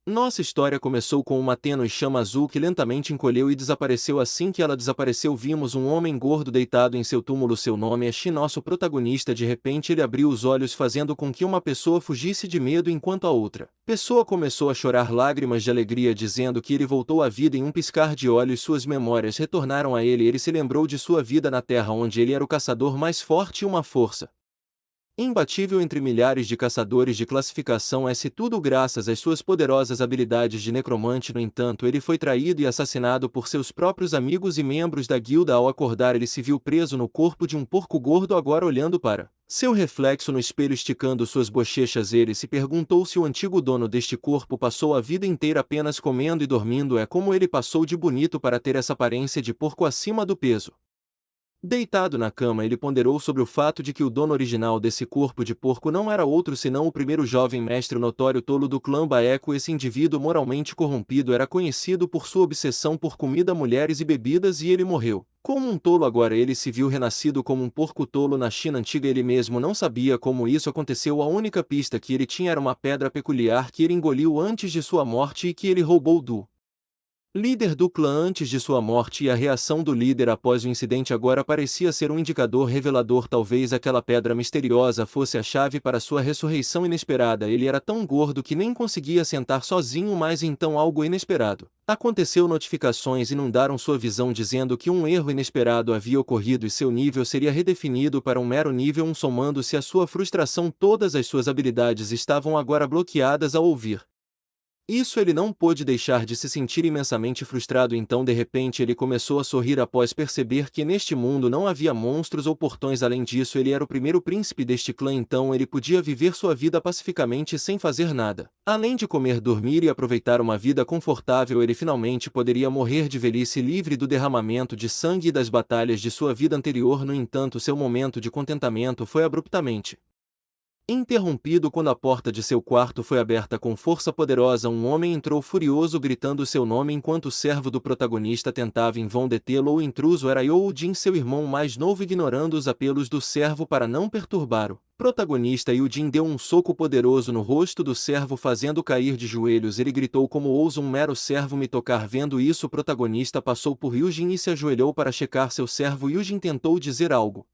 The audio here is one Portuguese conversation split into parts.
Nossa história começou com uma tênue chama azul que lentamente encolheu e desapareceu. Assim que ela desapareceu, vimos um homem gordo deitado em seu túmulo. Seu nome é Shin, nosso protagonista. De repente ele abriu os olhos, fazendo com que uma pessoa fugisse de medo, enquanto a outra pessoa começou a chorar lágrimas de alegria, dizendo que ele voltou à vida em um piscar de olhos. Suas memórias retornaram a ele e ele se lembrou de sua vida na Terra, onde ele era o caçador mais forte e uma força imbatível entre milhares de caçadores de classificação S, tudo graças às suas poderosas habilidades de necromante. No entanto, ele foi traído e assassinado por seus próprios amigos e membros da guilda. Ao acordar, ele se viu preso no corpo de um porco gordo, agora olhando para seu reflexo no espelho, esticando suas bochechas. Ele se perguntou se o antigo dono deste corpo passou a vida inteira apenas comendo e dormindo. É como ele passou de bonito para ter essa aparência de porco acima do peso. Deitado na cama, ele ponderou sobre o fato de que o dono original desse corpo de porco não era outro senão o primeiro jovem mestre, o notório tolo do clã Baeco. Esse indivíduo moralmente corrompido era conhecido por sua obsessão por comida, mulheres e bebidas, e ele morreu como um tolo. Agora ele se viu renascido como um porco tolo na China antiga. Ele mesmo não sabia como isso aconteceu. A única pista que ele tinha era uma pedra peculiar que ele engoliu antes de sua morte e que ele roubou do líder do clã antes de sua morte, e a reação do líder após o incidente agora parecia ser um indicador revelador. Talvez aquela pedra misteriosa fosse a chave para sua ressurreição inesperada. Ele era tão gordo que nem conseguia sentar sozinho, mas então algo inesperado aconteceu. Notificações inundaram sua visão, dizendo que um erro inesperado havia ocorrido e seu nível seria redefinido para um mero nível 1. Somando-se à sua frustração, todas as suas habilidades estavam agora bloqueadas. Ao ouvir isso, ele não pôde deixar de se sentir imensamente frustrado. Então, de repente, ele começou a sorrir após perceber que neste mundo não havia monstros ou portões. Além disso, ele era o primeiro príncipe deste clã, então ele podia viver sua vida pacificamente sem fazer nada. Além de comer, dormir e aproveitar uma vida confortável, ele finalmente poderia morrer de velhice, livre do derramamento de sangue e das batalhas de sua vida anterior. No entanto, seu momento de contentamento foi abruptamente interrompido quando a porta de seu quarto foi aberta com força poderosa. Um homem entrou furioso, gritando seu nome, enquanto o servo do protagonista tentava em vão detê-lo. O intruso era Youjin, seu irmão mais novo. Ignorando os apelos do servo para não perturbar o protagonista, Youjin deu um soco poderoso no rosto do servo, fazendo cair de joelhos. Ele gritou: como ousa um mero servo me tocar? Vendo isso, o protagonista passou por Youjin e se ajoelhou para checar seu servo. Youjin tentou dizer algo,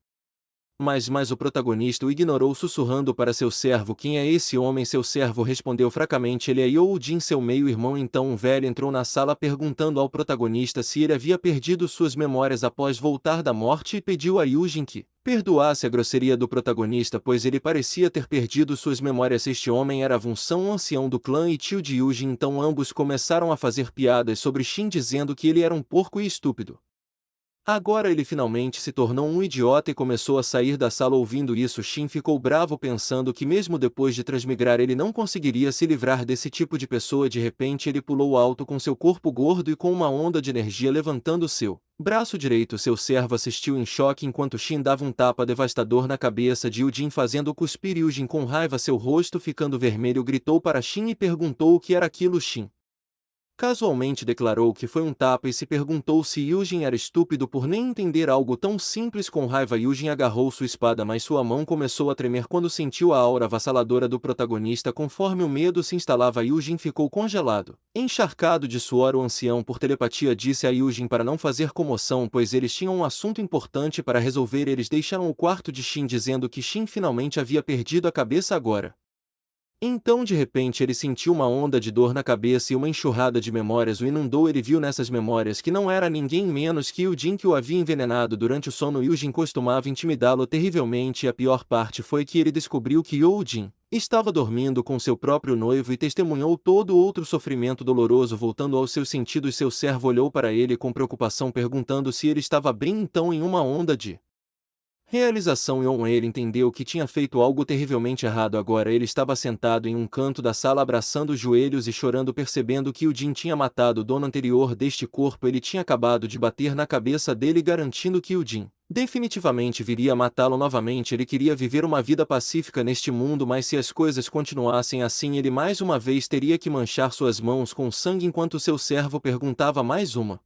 mas o protagonista o ignorou, sussurrando para seu servo: quem é esse homem? Seu servo respondeu fracamente: ele é Youjin, seu meio-irmão. Então um velho entrou na sala, perguntando ao protagonista se ele havia perdido suas memórias após voltar da morte, e pediu a Youjin que perdoasse a grosseria do protagonista, pois ele parecia ter perdido suas memórias. Este homem era Vunsão, um ancião do clã e tio de Youjin. Então ambos começaram a fazer piadas sobre Shin, dizendo que ele era um porco e estúpido. Agora ele finalmente se tornou um idiota e começou a sair da sala. Ouvindo isso, Shin ficou bravo, pensando que mesmo depois de transmigrar ele não conseguiria se livrar desse tipo de pessoa. De repente ele pulou alto com seu corpo gordo e com uma onda de energia levantando seu braço direito. Seu servo assistiu em choque enquanto Shin dava um tapa devastador na cabeça de Youjin, fazendo cuspir Youjin com raiva, seu rosto ficando vermelho. Gritou para Shin e perguntou o que era aquilo. Shin casualmente declarou que foi um tapa e se perguntou se Youjin era estúpido por nem entender algo tão simples. Com raiva, Youjin agarrou sua espada, mas sua mão começou a tremer quando sentiu a aura avassaladora do protagonista. Conforme o medo se instalava, Youjin ficou congelado, encharcado de suor. O ancião, por telepatia, disse a Youjin para não fazer comoção, pois eles tinham um assunto importante para resolver. Eles deixaram o quarto de Shin, dizendo que Shin finalmente havia perdido a cabeça agora. Então de repente ele sentiu uma onda de dor na cabeça e uma enxurrada de memórias o inundou. Ele viu nessas memórias que não era ninguém menos que Youjin, que o havia envenenado durante o sono. Youjin costumava intimidá-lo terrivelmente, e a pior parte foi que ele descobriu que Youjin estava dormindo com seu próprio noivo e testemunhou todo outro sofrimento doloroso. Voltando aos seus sentidos, seu servo olhou para ele com preocupação, perguntando se ele estava bem. Então, em uma onda de realização, ele entendeu que tinha feito algo terrivelmente errado. Agora ele estava sentado em um canto da sala, abraçando os joelhos e chorando, percebendo que Youjin tinha matado o dono anterior deste corpo. Ele tinha acabado de bater na cabeça dele, garantindo que Youjin definitivamente viria a matá-lo novamente. Ele queria viver uma vida pacífica neste mundo, mas se as coisas continuassem assim, ele mais uma vez teria que manchar suas mãos com sangue. Enquanto seu servo perguntava mais uma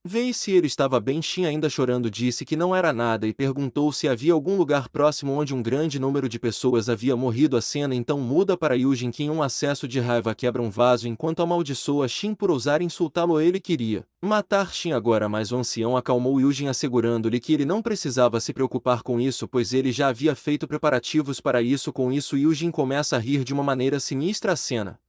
Veio se ele estava bem. Shin, ainda chorando, disse que não era nada e perguntou se havia algum lugar próximo onde um grande número de pessoas havia morrido. A cena então muda para Yujin, que em um acesso de raiva quebra um vaso enquanto amaldiçoa Shin por ousar insultá-lo. Ele queria matar Shin agora, mas o ancião acalmou Yujin, assegurando-lhe que ele não precisava se preocupar com isso, pois ele já havia feito preparativos para isso. Com isso, Yujin começa a rir de uma maneira sinistra. A cena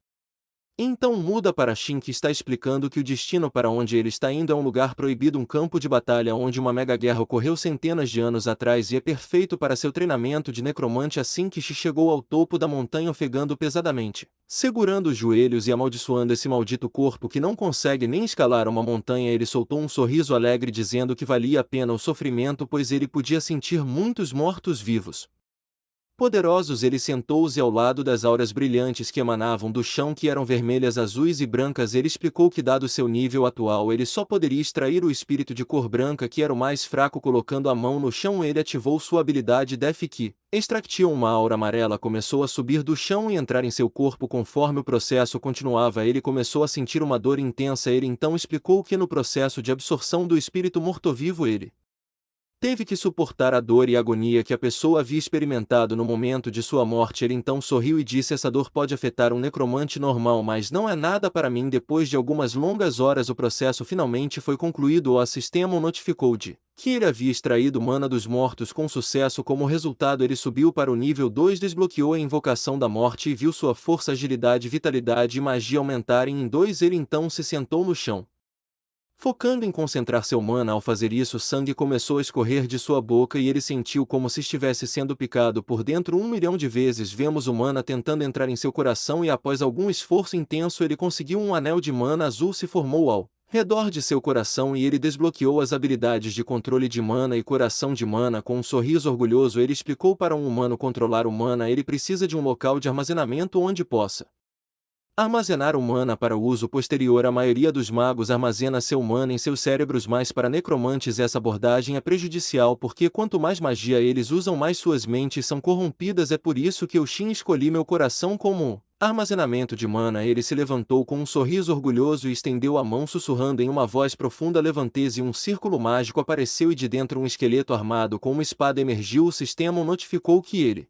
então muda para Shin, que está explicando que o destino para onde ele está indo é um lugar proibido, um campo de batalha onde uma mega guerra ocorreu centenas de anos atrás e é perfeito para seu treinamento de necromante. Assim que Shi chegou ao topo da montanha, ofegando pesadamente, segurando os joelhos e amaldiçoando esse maldito corpo que não consegue nem escalar uma montanha, ele soltou um sorriso alegre, dizendo que valia a pena o sofrimento, pois ele podia sentir muitos mortos-vivos poderosos. Ele sentou-se ao lado das auras brilhantes que emanavam do chão, que eram vermelhas, azuis e brancas. Ele explicou que, dado seu nível atual, ele só poderia extrair o espírito de cor branca, que era o mais fraco. Colocando a mão no chão, ele ativou sua habilidade Def, que extractiu uma aura amarela, começou a subir do chão e entrar em seu corpo. Conforme o processo continuava, ele começou a sentir uma dor intensa. Ele então explicou que no processo de absorção do espírito morto-vivo ele teve que suportar a dor e agonia que a pessoa havia experimentado no momento de sua morte. Ele então sorriu e disse: essa dor pode afetar um necromante normal, mas não é nada para mim. Depois de algumas longas horas, o processo finalmente foi concluído. O sistema o notificou de que ele havia extraído mana dos mortos com sucesso. Como resultado, ele subiu para o nível 2, desbloqueou a invocação da morte e viu sua força, agilidade, vitalidade e magia aumentarem em 2. Ele então se sentou no chão, focando em concentrar seu mana. Ao fazer isso, sangue começou a escorrer de sua boca e ele sentiu como se estivesse sendo picado por dentro 1 milhão de vezes. Vemos o mana tentando entrar em seu coração e, após algum esforço intenso, ele conseguiu. Um anel de mana azul se formou ao redor de seu coração e ele desbloqueou as habilidades de controle de mana e coração de mana. Com um sorriso orgulhoso, ele explicou: para um humano controlar o mana, ele precisa de um local de armazenamento onde possa armazenar o mana para o uso posterior. A maioria dos magos armazena seu mana em seus cérebros, mas para necromantes essa abordagem é prejudicial, porque quanto mais magia eles usam, mais suas mentes são corrompidas. É por isso que eu, Shin, escolhi meu coração como armazenamento de mana. Ele se levantou com um sorriso orgulhoso e estendeu a mão, sussurrando em uma voz profunda: levante-se. Um círculo mágico apareceu e de dentro um esqueleto armado com uma espada emergiu. O sistema notificou que ele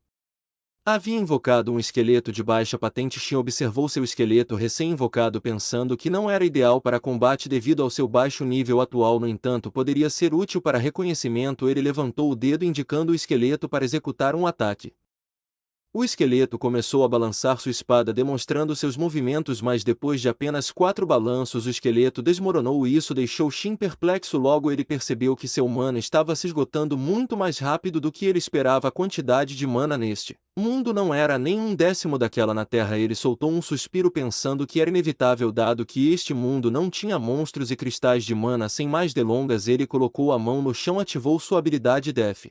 havia invocado um esqueleto de baixa patente. Shin observou seu esqueleto recém-invocado, pensando que não era ideal para combate devido ao seu baixo nível atual. No entanto, poderia ser útil para reconhecimento. Ele levantou o dedo indicando o esqueleto para executar um ataque. O esqueleto começou a balançar sua espada, demonstrando seus movimentos, mas depois de apenas 4 balanços o esqueleto desmoronou e isso deixou Shin perplexo. Logo ele percebeu que seu mana estava se esgotando muito mais rápido do que ele esperava. A quantidade de mana neste mundo não era nem 1/10 daquela na Terra. Ele soltou um suspiro, pensando que era inevitável, dado que este mundo não tinha monstros e cristais de mana. Sem mais delongas, ele colocou a mão no chão, ativou sua habilidade Def,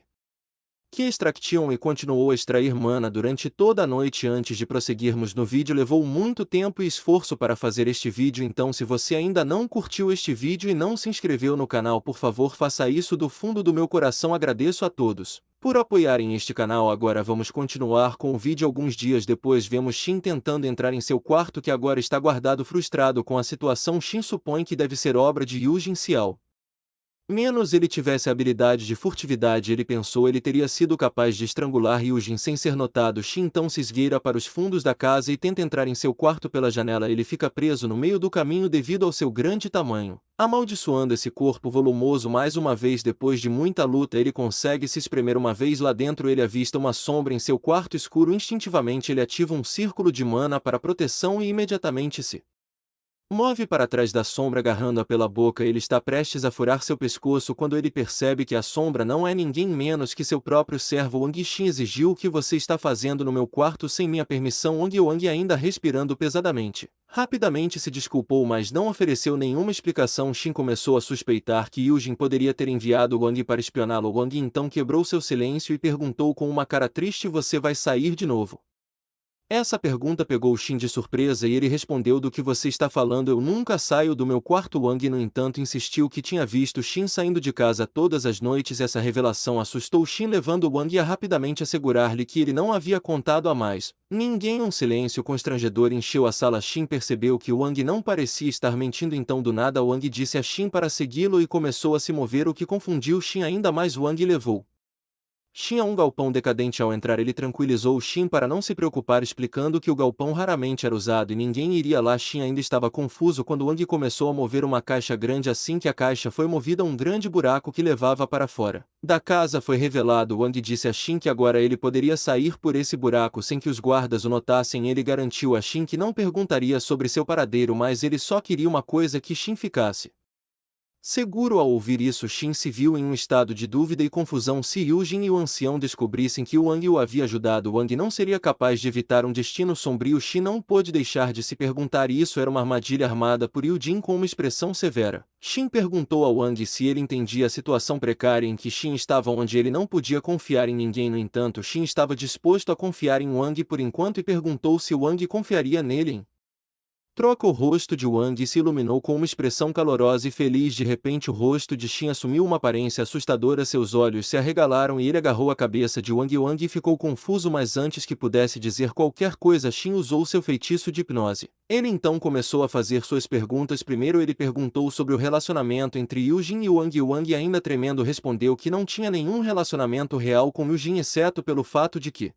que extractiam, e continuou a extrair mana durante toda a noite. Antes de prosseguirmos no vídeo, levou muito tempo e esforço para fazer este vídeo, então se você ainda não curtiu este vídeo e não se inscreveu no canal, por favor faça isso do fundo do meu coração. Agradeço a todos por apoiarem este canal. Agora vamos continuar com o vídeo. Alguns dias depois, vemos Shin tentando entrar em seu quarto, que agora está guardado. Frustrado com a situação, Shin supõe que deve ser obra de Yujin Xiao. Menos ele tivesse a habilidade de furtividade, ele pensou, ele teria sido capaz de estrangular Yujin sem ser notado. Shin então se esgueira para os fundos da casa e tenta entrar em seu quarto pela janela. Ele fica preso no meio do caminho devido ao seu grande tamanho, amaldiçoando esse corpo volumoso. Mais uma vez, depois de muita luta, ele consegue se espremer. Uma vez lá dentro, ele avista uma sombra em seu quarto escuro. Instintivamente ele ativa um círculo de mana para proteção e imediatamente se move para trás da sombra, agarrando-a pela boca. Ele está prestes a furar seu pescoço quando ele percebe que a sombra não é ninguém menos que seu próprio servo Wang. Shin exigiu: o que você está fazendo no meu quarto sem minha permissão? Wang, ainda respirando pesadamente, rapidamente se desculpou, mas não ofereceu nenhuma explicação. Shin começou a suspeitar que Yujin poderia ter enviado Wang para espioná-lo. Wang então quebrou seu silêncio e perguntou com uma cara triste: você vai sair de novo? Essa pergunta pegou Shin de surpresa e ele respondeu: do que você está falando? Eu nunca saio do meu quarto. Wang, no entanto, insistiu que tinha visto Shin saindo de casa todas as noites. Essa revelação assustou Shin, levando Wang a rapidamente assegurar-lhe que ele não havia contado a mais ninguém. Um silêncio constrangedor encheu a sala. Shin percebeu que Wang não parecia estar mentindo, então do nada Wang disse a Shin para segui-lo e começou a se mover, o que confundiu Shin ainda mais. Wang levou Shin a um galpão decadente. Ao entrar, ele tranquilizou Shin para não se preocupar, explicando que o galpão raramente era usado e ninguém iria lá. Shin ainda estava confuso quando Wang começou a mover uma caixa grande. Assim que a caixa foi movida, um grande buraco que levava para fora da casa foi revelado. Wang disse a Shin que agora ele poderia sair por esse buraco sem que os guardas o notassem. Ele garantiu a Shin que não perguntaria sobre seu paradeiro, mas ele só queria uma coisa: que Shin ficasse seguro. Ao ouvir isso, Shin se viu em um estado de dúvida e confusão. Se Yujin e o ancião descobrissem que Wang o havia ajudado, Wang não seria capaz de evitar um destino sombrio. Shin não pôde deixar de se perguntar: isso era uma armadilha armada por Yujin? Com uma expressão severa, Shin perguntou a Wang se ele entendia a situação precária em que Shin estava, onde ele não podia confiar em ninguém. No entanto, Shin estava disposto a confiar em Wang por enquanto e perguntou se Wang confiaria nele. Troca. O rosto de Wang se iluminou com uma expressão calorosa e feliz. De repente, o rosto de Shin assumiu uma aparência assustadora. Seus olhos se arregalaram e ele agarrou a cabeça de Wang. Wang ficou confuso, mas antes que pudesse dizer qualquer coisa, Shin usou seu feitiço de hipnose. Ele então começou a fazer suas perguntas. Primeiro, ele perguntou sobre o relacionamento entre Yujin e Wang. Wang, ainda tremendo, respondeu que não tinha nenhum relacionamento real com Yujin, exceto pelo fato de que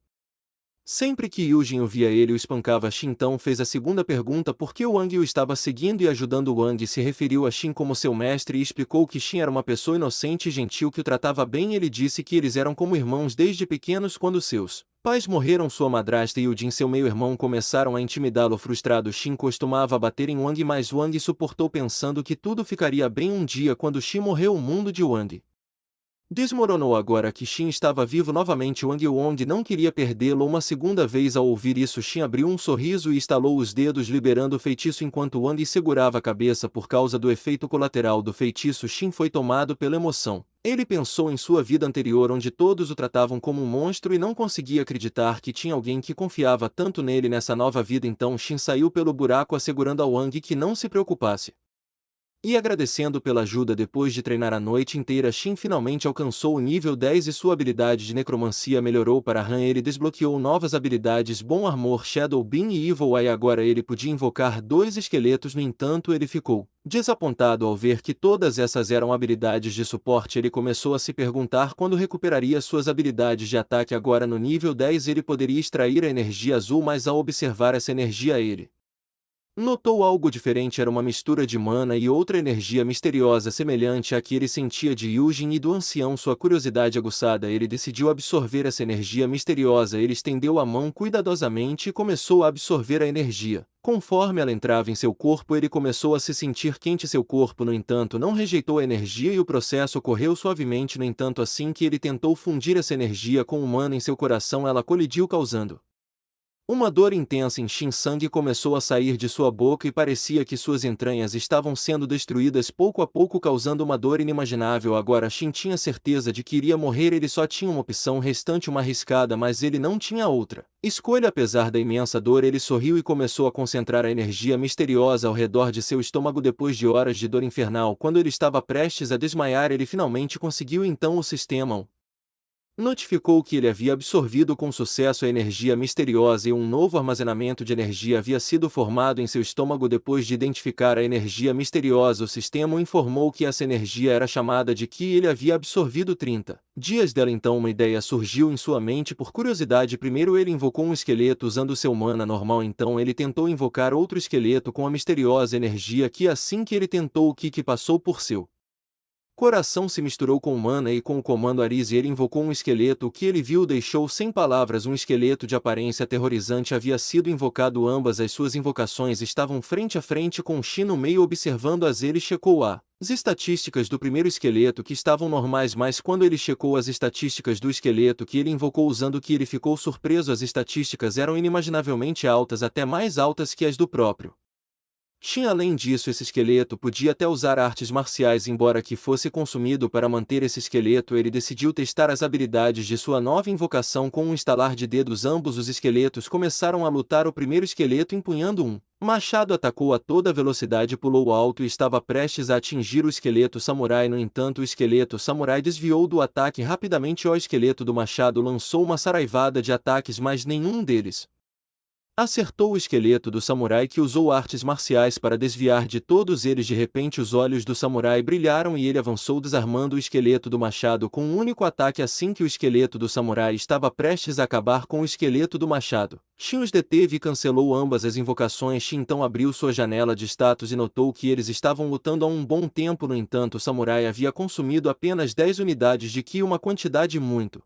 sempre que Yujin o via, ele o espancava. Shin então fez a segunda pergunta: por que Wang o estava seguindo e ajudando. Wang se referiu a Shin como seu mestre e explicou que Shin era uma pessoa inocente e gentil que o tratava bem. Ele disse que eles eram como irmãos desde pequenos. Quando seus pais morreram, sua madrasta e Yujin, seu meio-irmão, começaram a intimidá-lo. Frustrado, Shin costumava bater em Wang, mas Wang suportou, pensando que tudo ficaria bem. Um dia, quando Shin morreu, o mundo de Wang desmoronou. Agora que Shin estava vivo novamente, Wang não queria perdê-lo uma segunda vez. Ao ouvir isso, Shin abriu um sorriso e estalou os dedos, liberando o feitiço enquanto Wang segurava a cabeça. Por causa do efeito colateral do feitiço, Shin foi tomado pela emoção. Ele pensou em sua vida anterior, onde todos o tratavam como um monstro, e não conseguia acreditar que tinha alguém que confiava tanto nele nessa nova vida. Então Shin saiu pelo buraco, assegurando a Wang que não se preocupasse e agradecendo pela ajuda. Depois de treinar a noite inteira, Shin finalmente alcançou o nível 10 e sua habilidade de necromancia melhorou para Han. Ele desbloqueou novas habilidades: Bom Armor, Shadow Beam e Evil Eye. Agora ele podia invocar 2 esqueletos. No entanto, ele ficou desapontado ao ver que todas essas eram habilidades de suporte. Ele começou a se perguntar quando recuperaria suas habilidades de ataque. Agora no nível 10 ele poderia extrair a energia azul, mas ao observar essa energia, ele notou algo diferente. Era uma mistura de mana e outra energia misteriosa semelhante à que ele sentia de Yujin e do ancião. Sua curiosidade aguçada, ele decidiu absorver essa energia misteriosa. Ele estendeu a mão cuidadosamente e começou a absorver a energia. Conforme ela entrava em seu corpo, ele começou a se sentir quente. Seu corpo, no entanto, não rejeitou a energia e o processo ocorreu suavemente. No entanto, assim que ele tentou fundir essa energia com o mana em seu coração, ela colidiu, causando uma dor intensa em Shin. Sangue começou a sair de sua boca e parecia que suas entranhas estavam sendo destruídas pouco a pouco, causando uma dor inimaginável. Agora Shin tinha certeza de que iria morrer. Ele só tinha uma opção restante, uma arriscada, mas ele não tinha outra escolha. Apesar da imensa dor, ele sorriu e começou a concentrar a energia misteriosa ao redor de seu estômago. Depois de horas de dor infernal, quando ele estava prestes a desmaiar, ele finalmente conseguiu. Então o sistema notificou que ele havia absorvido com sucesso a energia misteriosa e um novo armazenamento de energia havia sido formado em seu estômago. Depois de identificar a energia misteriosa, o sistema informou que essa energia era chamada de Ki e ele havia absorvido 30 dias dela. Então uma ideia surgiu em sua mente. Por curiosidade, primeiro ele invocou um esqueleto usando seu mana normal. Então ele tentou invocar outro esqueleto com a misteriosa energia Ki. Assim que ele tentou, o Ki passou por seu coração, se misturou com o mana e com o comando Arise ele invocou um esqueleto. O que ele viu deixou sem palavras. Um esqueleto de aparência aterrorizante havia sido invocado. Ambas as suas invocações estavam frente a frente, com Shin no meio observando-as. Ele checou as estatísticas do primeiro esqueleto, que estavam normais, mas quando ele checou as estatísticas do esqueleto que ele invocou usando o que, ele ficou surpreso. As estatísticas eram inimaginavelmente altas, até mais altas que as do próprio Shin, além disso, esse esqueleto podia até usar artes marciais, embora que fosse consumido para manter esse esqueleto. Ele decidiu testar as habilidades de sua nova invocação com um estalar de dedos. Ambos os esqueletos começaram a lutar. O primeiro esqueleto, empunhando um machado, atacou a toda velocidade, pulou alto e estava prestes a atingir o esqueleto samurai. No entanto, o esqueleto samurai desviou do ataque rapidamente. O esqueleto do machado lançou uma saraivada de ataques, mas nenhum deles acertou o esqueleto do samurai, que usou artes marciais para desviar de todos eles. De repente, os olhos do samurai brilharam e ele avançou, desarmando o esqueleto do machado com um único ataque. Assim que o esqueleto do samurai estava prestes a acabar com o esqueleto do machado, Shin os deteve e cancelou ambas as invocações. Shin então abriu sua janela de status e notou que eles estavam lutando há um bom tempo. No entanto, o samurai havia consumido apenas 10 unidades de Ki, uma quantidade muito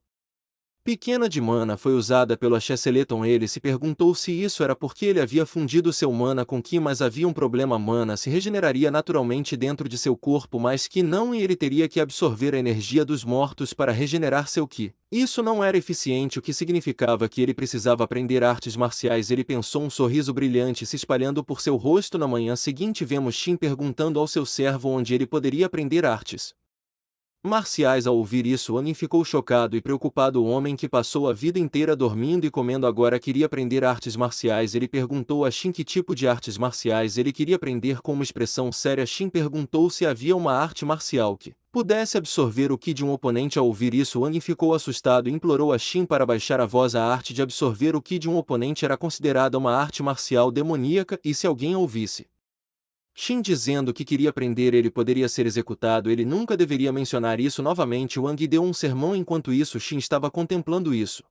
pequena de mana foi usada pelo Chesseleton. Ele se perguntou se isso era porque ele havia fundido seu mana com Ki, mas havia um problema: mana se regeneraria naturalmente dentro de seu corpo, mas Ki não, e ele teria que absorver a energia dos mortos para regenerar seu Ki. Isso não era eficiente, o que significava que ele precisava aprender artes marciais. Ele pensou, um sorriso brilhante se espalhando por seu rosto. Na manhã seguinte, vemos Shin perguntando ao seu servo onde ele poderia aprender artes marciais. Ao ouvir isso, Aang ficou chocado e preocupado. O homem que passou a vida inteira dormindo e comendo agora queria aprender artes marciais. Ele perguntou a Shin que tipo de artes marciais ele queria aprender. Com uma expressão séria, Shin perguntou se havia uma arte marcial que pudesse absorver o Ki de um oponente. Ao ouvir isso, Aang ficou assustado e implorou a Shin para baixar a voz. A arte de absorver o Ki de um oponente era considerada uma arte marcial demoníaca, e se alguém ouvisse Shin dizendo que queria aprender, ele poderia ser executado. Ele nunca deveria mencionar isso novamente. Wang deu um sermão. Enquanto isso, Shin estava contemplando isso.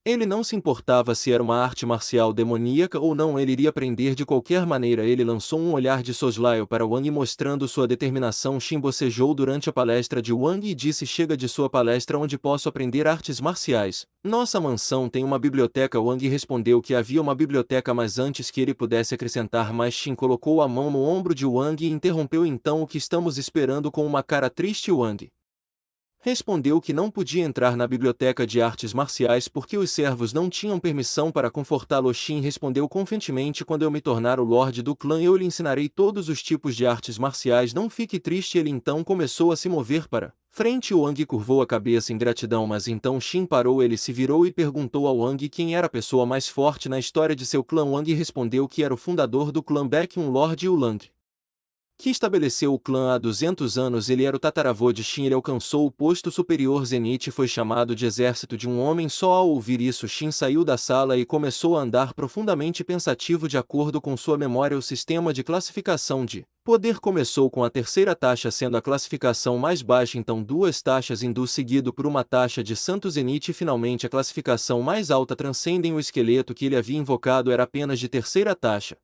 Ele não se importava se era uma arte marcial demoníaca ou não, ele iria aprender de qualquer maneira. Ele lançou um olhar de soslaio para Wang, mostrando sua determinação. Shin bocejou durante a palestra de Wang e disse: chega de sua palestra. Onde posso aprender artes marciais? Nossa mansão tem uma biblioteca. Wang respondeu que havia uma biblioteca, mas antes que ele pudesse acrescentar mais, Shin colocou a mão no ombro de Wang e interrompeu. Então, o que estamos esperando? Com uma cara triste, Wang respondeu que não podia entrar na biblioteca de artes marciais porque os servos não tinham permissão para confortá-lo. Shin respondeu confiantemente: quando eu me tornar o Lorde do clã, eu lhe ensinarei todos os tipos de artes marciais. Não fique triste. Ele então começou a se mover para frente. Wang curvou a cabeça em gratidão, mas então Shin parou. Ele se virou e perguntou ao Wang quem era a pessoa mais forte na história de seu clã. Wang respondeu que era o fundador do clã Baek, um Lorde Yulang que estabeleceu o clã há 200 anos. Ele era o tataravô de Shin. Ele alcançou o posto superior Zenith e foi chamado de exército de um homem só. Ao ouvir isso, Shin saiu da sala e começou a andar profundamente pensativo. De acordo com sua memória, o sistema de classificação de poder começou com a terceira taxa sendo a classificação mais baixa, então duas taxas hindu seguido por uma taxa de santo Zenith, e finalmente a classificação mais alta transcendem. O esqueleto que ele havia invocado era apenas de terceira taxa,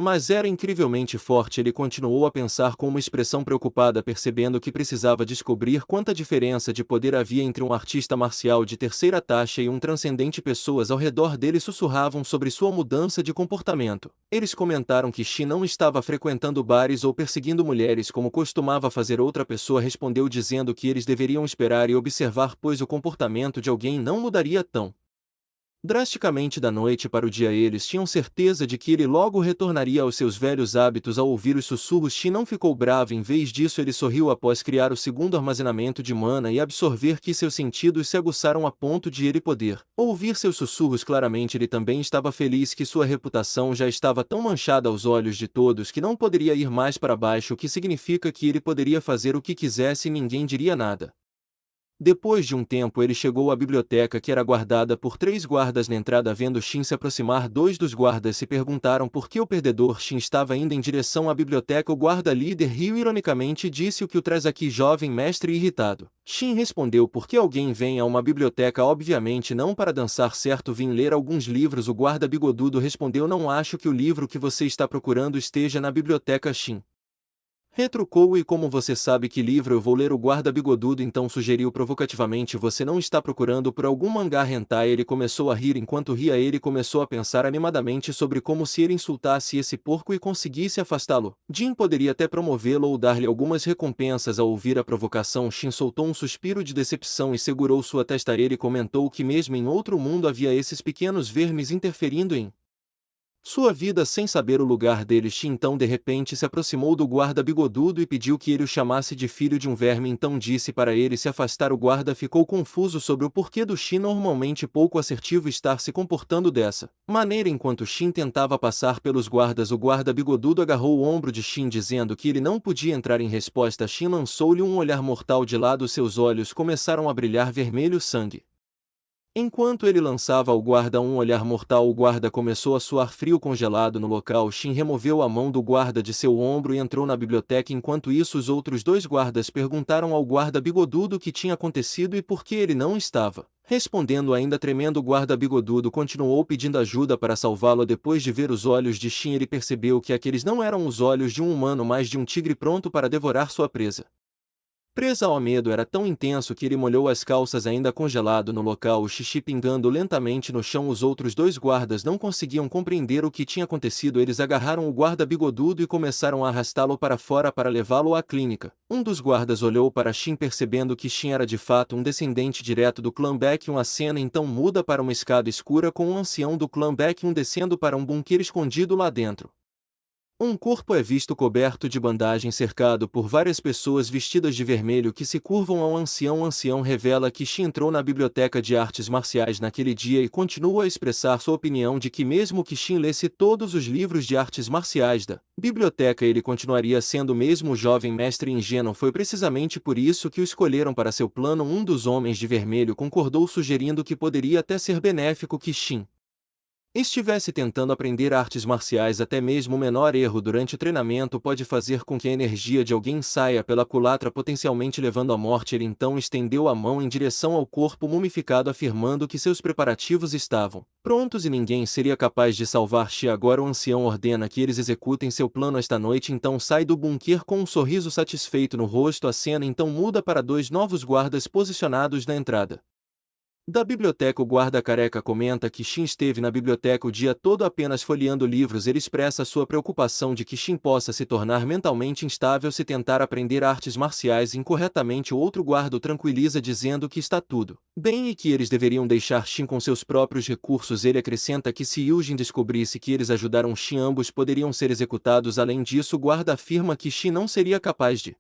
mas era incrivelmente forte. Ele continuou a pensar com uma expressão preocupada, percebendo que precisava descobrir quanta diferença de poder havia entre um artista marcial de terceira taxa e um transcendente. Pessoas ao redor dele sussurravam sobre sua mudança de comportamento. Eles comentaram que Shin não estava frequentando bares ou perseguindo mulheres como costumava fazer. Outra pessoa respondeu dizendo que eles deveriam esperar e observar, pois o comportamento de alguém não mudaria tão drasticamente da noite para o dia. Eles tinham certeza de que ele logo retornaria aos seus velhos hábitos. Ao ouvir os sussurros, Shin não ficou bravo. Em vez disso, ele sorriu após criar o segundo armazenamento de mana e absorver que seus sentidos se aguçaram a ponto de ele poder ouvir seus sussurros claramente. Ele também estava feliz que sua reputação já estava tão manchada aos olhos de todos que não poderia ir mais para baixo, o que significa que ele poderia fazer o que quisesse e ninguém diria nada. Depois de um tempo, ele chegou à biblioteca, que era guardada por 3 guardas. Na entrada, vendo Shin se aproximar, 2 dos guardas se perguntaram por que o perdedor Shin estava indo em direção à biblioteca. O guarda-líder riu ironicamente e disse: o que o traz aqui, jovem mestre? Irritado, Shin respondeu: por que alguém vem a uma biblioteca? Obviamente não para dançar, certo? Vim ler alguns livros. O guarda bigodudo respondeu: não acho que o livro que você está procurando esteja na biblioteca. Shin retrucou: e como você sabe que livro eu vou ler? O guarda bigodudo então sugeriu provocativamente: você não está procurando por algum mangá hentai? Ele começou a rir. Enquanto ria, ele começou a pensar animadamente sobre como, se ele insultasse esse porco e conseguisse afastá-lo, Jin poderia até promovê-lo ou dar-lhe algumas recompensas. Ao ouvir a provocação, Shin soltou um suspiro de decepção e segurou sua testa. Ele comentou que mesmo em outro mundo havia esses pequenos vermes interferindo em sua vida sem saber o lugar dele. Shin então de repente se aproximou do guarda bigodudo e pediu que ele o chamasse de filho de um verme. Então disse para ele se afastar. O guarda ficou confuso sobre o porquê do Shin normalmente pouco assertivo estar se comportando dessa maneira. Enquanto Shin tentava passar pelos guardas, o guarda bigodudo agarrou o ombro de Shin dizendo que ele não podia entrar. Em resposta, Shin lançou-lhe um olhar mortal. De lado seus olhos começaram a brilhar vermelho sangue. Enquanto ele lançava ao guarda um olhar mortal, o guarda começou a suar frio congelado no local. Shin removeu a mão do guarda de seu ombro e entrou na biblioteca. Enquanto isso, os outros dois guardas perguntaram ao guarda bigodudo o que tinha acontecido e por que ele não estava respondendo. Ainda tremendo, o guarda bigodudo continuou pedindo ajuda para salvá-lo. Depois de ver os olhos de Shin, ele percebeu que aqueles não eram os olhos de um humano, mas de um tigre pronto para devorar sua presa. Presa ao medo era tão intenso que ele molhou as calças ainda congelado no local, o xixi pingando lentamente no chão. Os outros dois guardas não conseguiam compreender o que tinha acontecido. Eles agarraram o guarda bigodudo e começaram a arrastá-lo para fora para levá-lo à clínica. Um dos guardas olhou para Shin percebendo que Shin era de fato um descendente direto do clã Baekhyun. A cena então muda para uma escada escura com um ancião do clã Baekhyun descendo para um bunker escondido lá dentro. Um corpo é visto coberto de bandagem cercado por várias pessoas vestidas de vermelho que se curvam ao ancião. O ancião revela que Shin entrou na biblioteca de artes marciais naquele dia e continua a expressar sua opinião de que mesmo que Shin lesse todos os livros de artes marciais da biblioteca, ele continuaria sendo mesmo o jovem mestre ingênuo. Foi precisamente por isso que o escolheram para seu plano. Um dos homens de vermelho concordou, sugerindo que poderia até ser benéfico que Shin estivesse tentando aprender artes marciais. Até mesmo o menor erro durante o treinamento pode fazer com que a energia de alguém saia pela culatra, potencialmente levando à morte. Ele então estendeu a mão em direção ao corpo mumificado, afirmando que seus preparativos estavam prontos e ninguém seria capaz de salvar Shi. Agora o ancião ordena que eles executem seu plano esta noite. Então sai do bunker com um sorriso satisfeito no rosto. A cena então muda para dois novos guardas posicionados na entrada da biblioteca. O guarda careca comenta que Shin esteve na biblioteca o dia todo apenas folheando livros. Ele expressa sua preocupação de que Shin possa se tornar mentalmente instável se tentar aprender artes marciais incorretamente. O outro guarda o tranquiliza dizendo que está tudo bem e que eles deveriam deixar Shin com seus próprios recursos. Ele acrescenta que se Yujin descobrisse que eles ajudaram Shin, ambos poderiam ser executados. Além disso, o guarda afirma que Shin não seria capaz de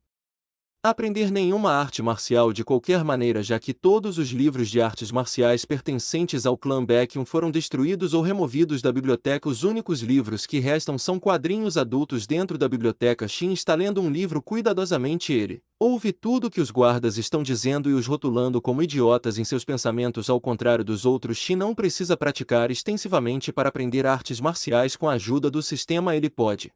aprender nenhuma arte marcial de qualquer maneira, já que todos os livros de artes marciais pertencentes ao clã Baekhyun foram destruídos ou removidos da biblioteca. Os únicos livros que restam são quadrinhos adultos dentro da biblioteca. Shin está lendo um livro cuidadosamente. Ele ouve tudo que os guardas estão dizendo e os rotulando como idiotas em seus pensamentos. Ao contrário dos outros, Shin não precisa praticar extensivamente para aprender artes marciais. Com a ajuda do sistema, ele pode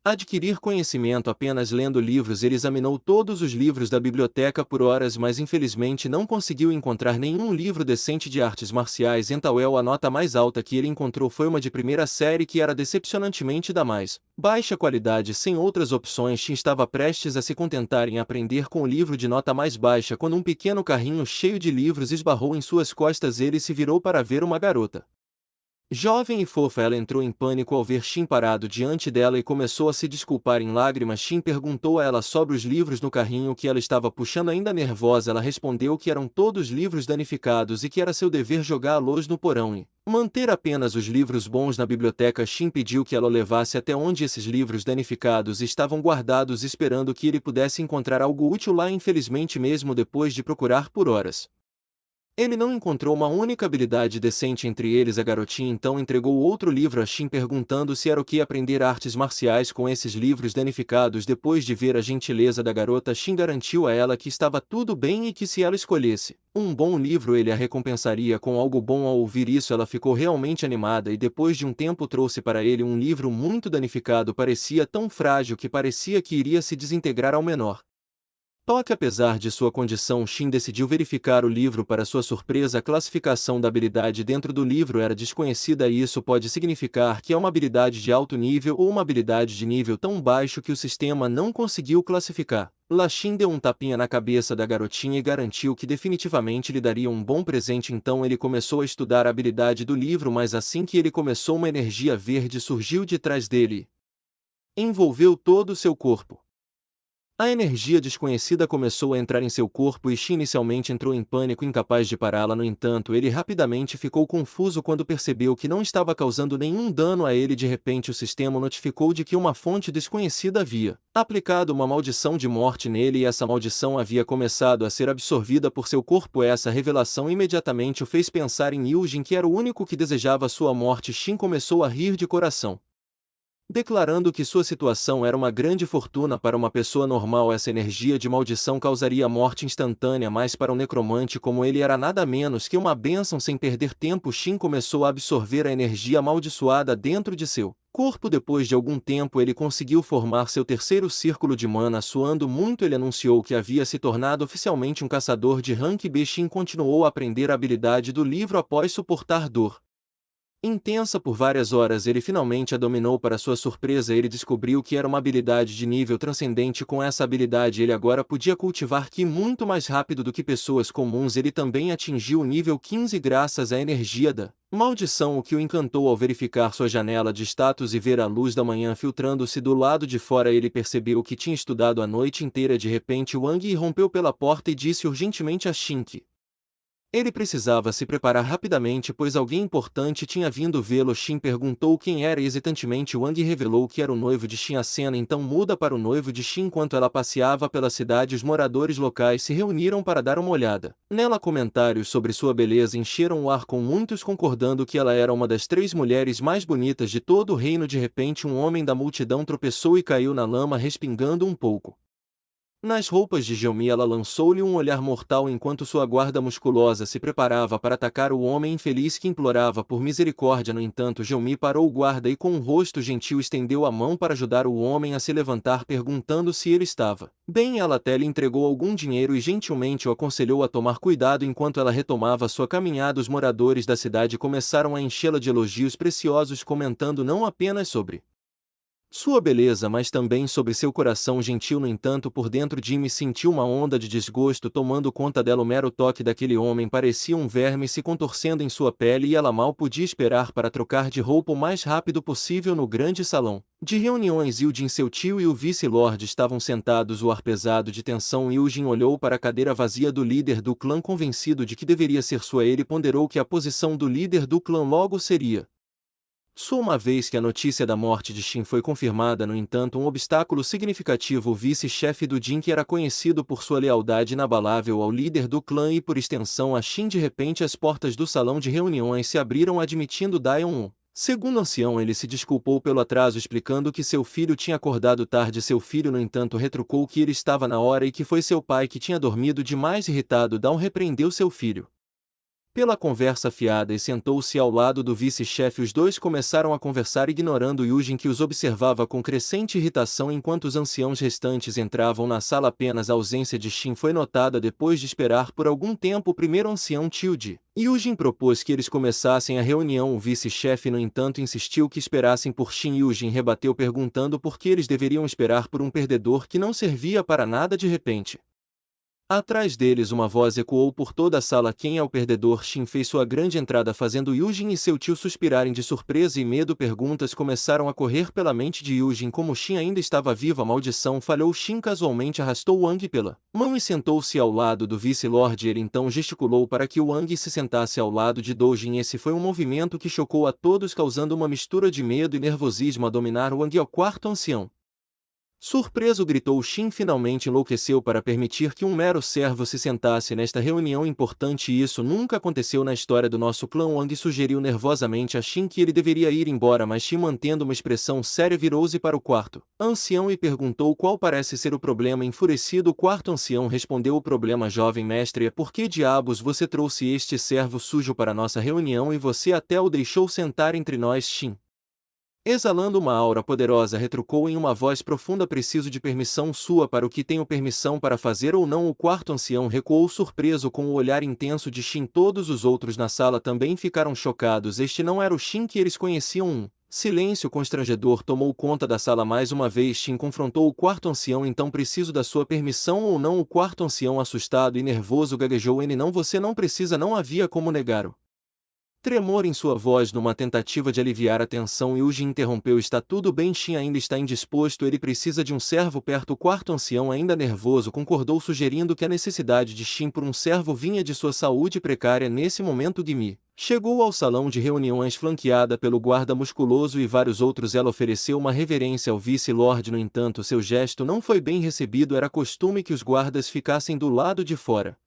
adquirir conhecimento apenas lendo livros. Ele examinou todos os livros da biblioteca por horas, mas infelizmente não conseguiu encontrar nenhum livro decente de artes marciais. Então a nota mais alta que ele encontrou foi uma de primeira série que era decepcionantemente da mais baixa qualidade. Sem outras opções, Shin estava prestes a se contentar em aprender com o livro de nota mais baixa quando um pequeno carrinho cheio de livros esbarrou em suas costas. Ele se virou para ver uma garota jovem e fofa. Ela entrou em pânico ao ver Shin parado diante dela e começou a se desculpar em lágrimas. Shin perguntou a ela sobre os livros no carrinho que ela estava puxando. Ainda nervosa, ela respondeu que eram todos livros danificados e que era seu dever jogá-los no porão e manter apenas os livros bons na biblioteca. Shin pediu que ela o levasse até onde esses livros danificados estavam guardados, esperando que ele pudesse encontrar algo útil lá. Infelizmente, mesmo depois de procurar por horas, ele não encontrou uma única habilidade decente entre eles. A garotinha então entregou outro livro a Shin, perguntando se era o que aprender artes marciais com esses livros danificados. Depois de ver a gentileza da garota, Shin garantiu a ela que estava tudo bem e que se ela escolhesse um bom livro, ele a recompensaria com algo bom. Ao ouvir isso, ela ficou realmente animada e depois de um tempo trouxe para ele um livro muito danificado. Parecia tão frágil que parecia que iria se desintegrar ao menor toque. Apesar de sua condição, Shin decidiu verificar o livro. Para sua surpresa, a classificação da habilidade dentro do livro era desconhecida e isso pode significar que é uma habilidade de alto nível ou uma habilidade de nível tão baixo que o sistema não conseguiu classificar. Shin deu um tapinha na cabeça da garotinha e garantiu que definitivamente lhe daria um bom presente. Então ele começou a estudar a habilidade do livro, mas assim que ele começou, uma energia verde surgiu de trás dele e envolveu todo o seu corpo. A energia desconhecida começou a entrar em seu corpo e Shin inicialmente entrou em pânico, incapaz de pará-la. No entanto, ele rapidamente ficou confuso quando percebeu que não estava causando nenhum dano a ele. De repente, o sistema notificou de que uma fonte desconhecida havia aplicado uma maldição de morte nele e essa maldição havia começado a ser absorvida por seu corpo. Essa revelação imediatamente o fez pensar em Yujin, que era o único que desejava sua morte. Shin começou a rir de coração, declarando que sua situação era uma grande fortuna para uma pessoa normal. Essa energia de maldição causaria morte instantânea, mas para um necromante como ele era nada menos que uma bênção. Sem perder tempo, Shin começou a absorver a energia amaldiçoada dentro de seu corpo. Depois de algum tempo, ele conseguiu formar seu terceiro círculo de mana. Suando muito, ele anunciou que havia se tornado oficialmente um caçador de rank B. Shin continuou a aprender a habilidade do livro após suportar dor intensa por várias horas. Ele finalmente a dominou. Para sua surpresa, ele descobriu que era uma habilidade de nível transcendente. Com essa habilidade, ele agora podia cultivar Ki muito mais rápido do que pessoas comuns. Ele também atingiu o nível 15 graças à energia da maldição, o que o encantou. Ao verificar sua janela de status e ver a luz da manhã filtrando-se do lado de fora, ele percebeu que tinha estudado a noite inteira. De repente, Wang irrompeu pela porta e disse urgentemente a Shin que ele precisava se preparar rapidamente, pois alguém importante tinha vindo vê-lo. Shin perguntou quem era e hesitantemente Wang revelou que era o noivo de Shin. A cena então muda para o noivo de Shin. Enquanto ela passeava pela cidade, os moradores locais se reuniram para dar uma olhada nela. Comentários sobre sua beleza encheram o ar, com muitos concordando que ela era uma das 3 mulheres mais bonitas de todo o reino. De repente, um homem da multidão tropeçou e caiu na lama, respingando um pouco nas roupas de Jeonmi. Ela lançou-lhe um olhar mortal enquanto sua guarda musculosa se preparava para atacar o homem infeliz que implorava por misericórdia. No entanto, Jeonmi parou o guarda e com um rosto gentil estendeu a mão para ajudar o homem a se levantar, perguntando se ele estava bem. Ela até lhe entregou algum dinheiro e gentilmente o aconselhou a tomar cuidado. Enquanto ela retomava sua caminhada, os moradores da cidade começaram a enchê-la de elogios preciosos, comentando não apenas sobre sua beleza, mas também sobre seu coração gentil. No entanto, por dentro, Jimmy sentiu uma onda de desgosto tomando conta dela. O mero toque daquele homem parecia um verme se contorcendo em sua pele e ela mal podia esperar para trocar de roupa o mais rápido possível. No grande salão de reuniões, Yujin, seu tio e o vice-lord estavam sentados, o ar pesado de tensão. Yujin olhou para a cadeira vazia do líder do clã, convencido de que deveria ser sua. Ele ponderou que a posição do líder do clã logo seria só uma vez que a notícia da morte de Shin foi confirmada. No entanto, um obstáculo significativo: o vice-chefe do Jin, que era conhecido por sua lealdade inabalável ao líder do clã e por extensão a Shin. De repente, as portas do salão de reuniões se abriram, admitindo Daeon. Segundo o ancião, ele se desculpou pelo atraso, explicando que seu filho tinha acordado tarde. Seu filho, no entanto, retrucou que ele estava na hora e que foi seu pai que tinha dormido demais. Irritado, Daon repreendeu seu filho pela conversa fiada e sentou-se ao lado do vice-chefe. Os dois começaram a conversar, ignorando Yujin, que os observava com crescente irritação enquanto os anciãos restantes entravam na sala. Apenas a ausência de Shin foi notada depois de esperar por algum tempo. O primeiro ancião, tio de Yujin, propôs que eles começassem a reunião. O vice-chefe, no entanto, insistiu que esperassem por Shin. Yujin rebateu, perguntando por que eles deveriam esperar por um perdedor que não servia para nada. De repente, atrás deles, uma voz ecoou por toda a sala: quem é o perdedor? Shin fez sua grande entrada, fazendo Yujin e seu tio suspirarem de surpresa e medo. Perguntas começaram a correr pela mente de Yujin. Como Shin ainda estava viva, a maldição falhou. Shin casualmente arrastou Wang pela mão e sentou-se ao lado do vice-lord. Ele então gesticulou para que Wang se sentasse ao lado de Dojin. Esse foi um movimento que chocou a todos, causando uma mistura de medo e nervosismo a dominar Wang. Ao quarto ancião, surpreso, gritou. Shin finalmente enlouqueceu para permitir que um mero servo se sentasse nesta reunião importante. Isso nunca aconteceu na história do nosso clã. Wang sugeriu nervosamente a Shin que ele deveria ir embora, mas Shin, mantendo uma expressão séria, virou-se para o quarto ancião e perguntou qual parece ser o problema. Enfurecido, o quarto ancião respondeu: o problema, jovem mestre, é por que diabos você trouxe este servo sujo para nossa reunião e você até o deixou sentar entre nós? Shin, exalando uma aura poderosa, retrucou em uma voz profunda: preciso de permissão sua para o que tenho permissão para fazer ou não? O quarto ancião recuou, surpreso com o olhar intenso de Shin. Todos os outros na sala também ficaram chocados. Este não era o Shin que eles conheciam. Um silêncio constrangedor tomou conta da sala mais uma vez. Shin confrontou o quarto ancião: então preciso da sua permissão ou não? O quarto ancião, assustado e nervoso, gaguejou: não, você não precisa. Não havia como negar o Tremor em sua voz numa tentativa de aliviar a tensão, Yuji interrompeu. Está tudo bem, Shin ainda está indisposto, ele precisa de um servo perto. O quarto ancião, ainda nervoso, concordou, sugerindo que a necessidade de Shin por um servo vinha de sua saúde precária. Nesse momento, Gimi chegou ao salão de reuniões flanqueada pelo guarda musculoso e vários outros. Ela ofereceu uma reverência ao vice-lord, no entanto seu gesto não foi bem recebido. Era costume que os guardas ficassem do lado de fora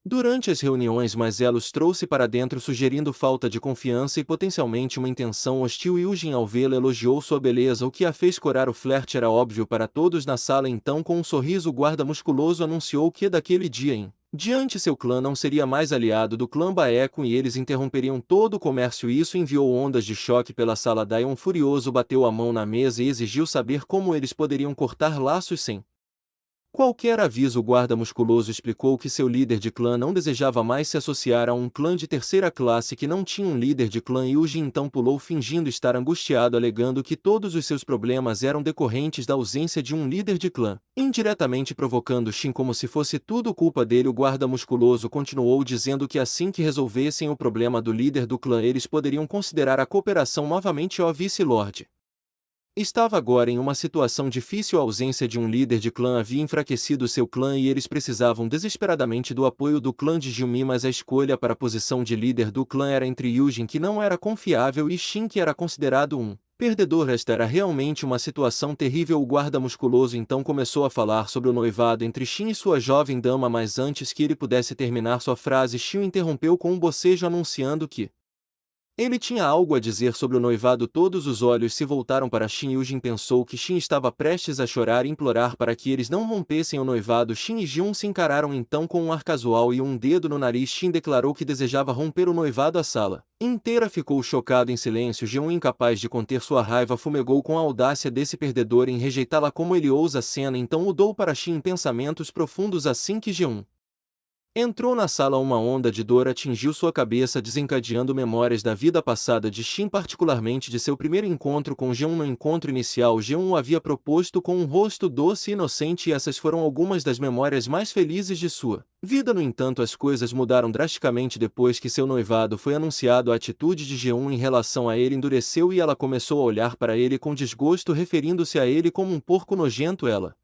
durante as reuniões, mas ela os trouxe para dentro, sugerindo falta de confiança e potencialmente uma intenção hostil. Yujin, ao vê-la, elogiou sua beleza, o que a fez corar. O flerte era óbvio para todos na sala. Então, com um sorriso, o guarda musculoso anunciou que daquele dia em diante seu clã não seria mais aliado do clã Baekun e eles interromperiam todo o comércio. Isso enviou ondas de choque pela sala. Daion, furioso, bateu a mão na mesa e exigiu saber como eles poderiam cortar laços sem qualquer aviso. O guarda musculoso explicou que seu líder de clã não desejava mais se associar a um clã de terceira classe que não tinha um líder de clã. Yuji então pulou, fingindo estar angustiado, alegando que todos os seus problemas eram decorrentes da ausência de um líder de clã, indiretamente provocando Shin como se fosse tudo culpa dele. O guarda musculoso continuou dizendo que assim que resolvessem o problema do líder do clã, eles poderiam considerar a cooperação novamente. O vice-lord estava agora em uma situação difícil. A ausência de um líder de clã havia enfraquecido seu clã e eles precisavam desesperadamente do apoio do clã de Gyumi, mas a escolha para a posição de líder do clã era entre Yujin, que não era confiável, e Shin, que era considerado um perdedor. Esta era realmente uma situação terrível. O guarda musculoso então começou a falar sobre o noivado entre Shin e sua jovem dama, mas antes que ele pudesse terminar sua frase, Shin interrompeu com um bocejo, anunciando que ele tinha algo a dizer sobre o noivado. Todos os olhos se voltaram para Shin. Yujin pensou que Shin estava prestes a chorar e implorar para que eles não rompessem o noivado. Shin e Jiun se encararam então com um ar casual e um dedo no nariz. Shin declarou que desejava romper o noivado. A sala inteira ficou chocada em silêncio. Jiun, incapaz de conter sua raiva, fumegou com a audácia desse perdedor em rejeitá-la. Como ele ousa a cena? Então mudou para Shin em pensamentos profundos. Assim que Jiun entrou na sala, uma onda de dor atingiu sua cabeça, desencadeando memórias da vida passada de Shin, particularmente de seu primeiro encontro com Jeon. No encontro inicial, Jeon o havia proposto com um rosto doce e inocente, e essas foram algumas das memórias mais felizes de sua vida. No entanto, as coisas mudaram drasticamente depois que seu noivado foi anunciado. A atitude de Jeon em relação a ele endureceu e ela começou a olhar para ele com desgosto, referindo-se a ele como um porco nojento. Ela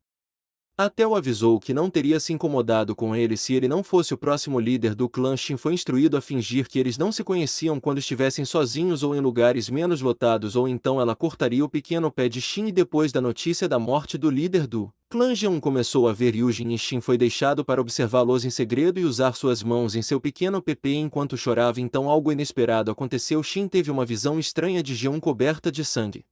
até o avisou que não teria se incomodado com ele se ele não fosse o próximo líder do clã. Shin foi instruído a fingir que eles não se conheciam quando estivessem sozinhos ou em lugares menos lotados, ou então ela cortaria o pequeno pé de Shin. E depois da notícia da morte do líder do clã, Jeon começou a ver Yujin, e Shin foi deixado para observá-los em segredo e usar suas mãos em seu pequeno PP enquanto chorava. Então algo inesperado aconteceu. Shin teve uma visão estranha de Jeon coberta de sangue,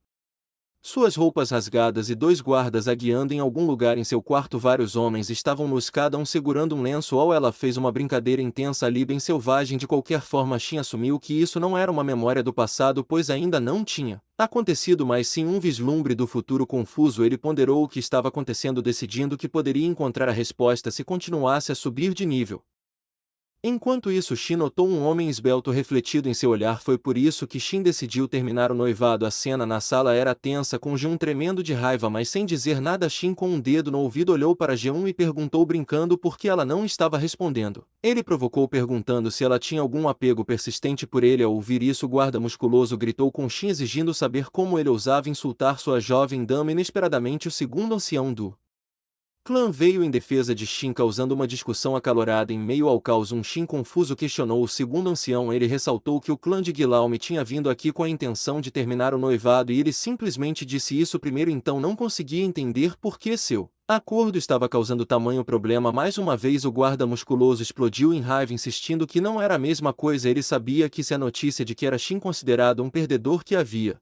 suas roupas rasgadas e dois guardas a guiando em algum lugar em seu quarto. Vários homens estavam nos, cada um segurando um lençol. Ela fez uma brincadeira intensa ali, bem selvagem. De qualquer forma, Shin assumiu que isso não era uma memória do passado, pois ainda não tinha acontecido, mas sim um vislumbre do futuro. Confuso, ele ponderou o que estava acontecendo, decidindo que poderia encontrar a resposta se continuasse a subir de nível. Enquanto isso, Shin notou um homem esbelto refletido em seu olhar. Foi por isso que Shin decidiu terminar o noivado. A cena na sala era tensa, com Jeon tremendo de raiva, mas sem dizer nada. Shin, com um dedo no ouvido, olhou para Jeon e perguntou, brincando, por que ela não estava respondendo. Ele provocou, perguntando se ela tinha algum apego persistente por ele. Ao ouvir isso, o guarda musculoso gritou com Shin, exigindo saber como ele ousava insultar sua jovem dama. Inesperadamente, o segundo ancião do clã veio em defesa de Shin, causando uma discussão acalorada. Em meio ao caos, Shin confuso questionou o segundo ancião. Ele ressaltou que o clã de Guilaume tinha vindo aqui com a intenção de terminar o noivado e ele simplesmente disse isso primeiro. Então não conseguia entender por que seu acordo estava causando tamanho problema. Mais uma vez, o guarda musculoso explodiu em raiva, insistindo que não era a mesma coisa. Ele sabia que se a notícia de que era Shin considerado um perdedor que havia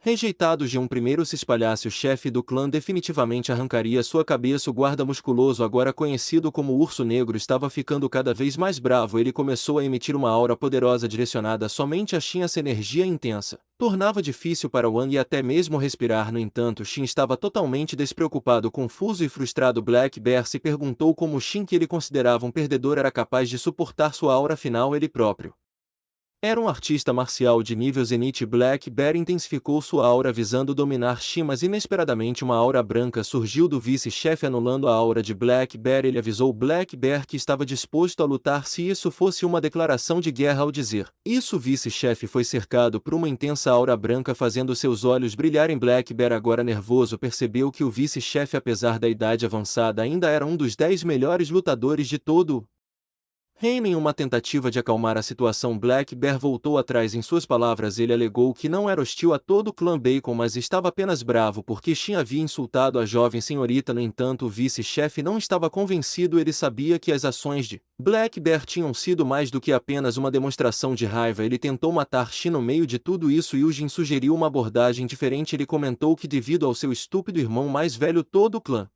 rejeitado Jeon primeiro se espalhasse, o chefe do clã definitivamente arrancaria sua cabeça. O guarda musculoso, agora conhecido como Urso Negro, estava ficando cada vez mais bravo. Ele começou a emitir uma aura poderosa direcionada somente a Shin. Essa energia intensa tornava difícil para Wang e até mesmo respirar. No entanto, Shin estava totalmente despreocupado. Confuso e frustrado, Black Bear se perguntou como Shin, que ele considerava um perdedor, era capaz de suportar sua aura final. Ele próprio Era um artista marcial de nível Zenith. Black Bear intensificou sua aura visando dominar Shin, mas inesperadamente uma aura branca surgiu do vice-chefe anulando a aura de Black Bear. Ele avisou Black Bear que estava disposto a lutar se isso fosse uma declaração de guerra ao dizer isso. O vice-chefe foi cercado por uma intensa aura branca fazendo seus olhos brilharem. Black Bear, agora nervoso, percebeu que o vice-chefe, apesar da idade avançada, ainda era um dos 10 melhores lutadores de todo o reino. Em uma tentativa de acalmar a situação, Black Bear voltou atrás em suas palavras. Ele alegou que não era hostil a todo o clã Bacon, mas estava apenas bravo porque Shin havia insultado a jovem senhorita. No entanto, o vice-chefe não estava convencido. Ele sabia que as ações de Black Bear tinham sido mais do que apenas uma demonstração de raiva. Ele tentou matar Shin no meio de tudo isso. Yujin sugeriu uma abordagem diferente. Ele comentou que, devido ao seu estúpido irmão mais velho, todo o clã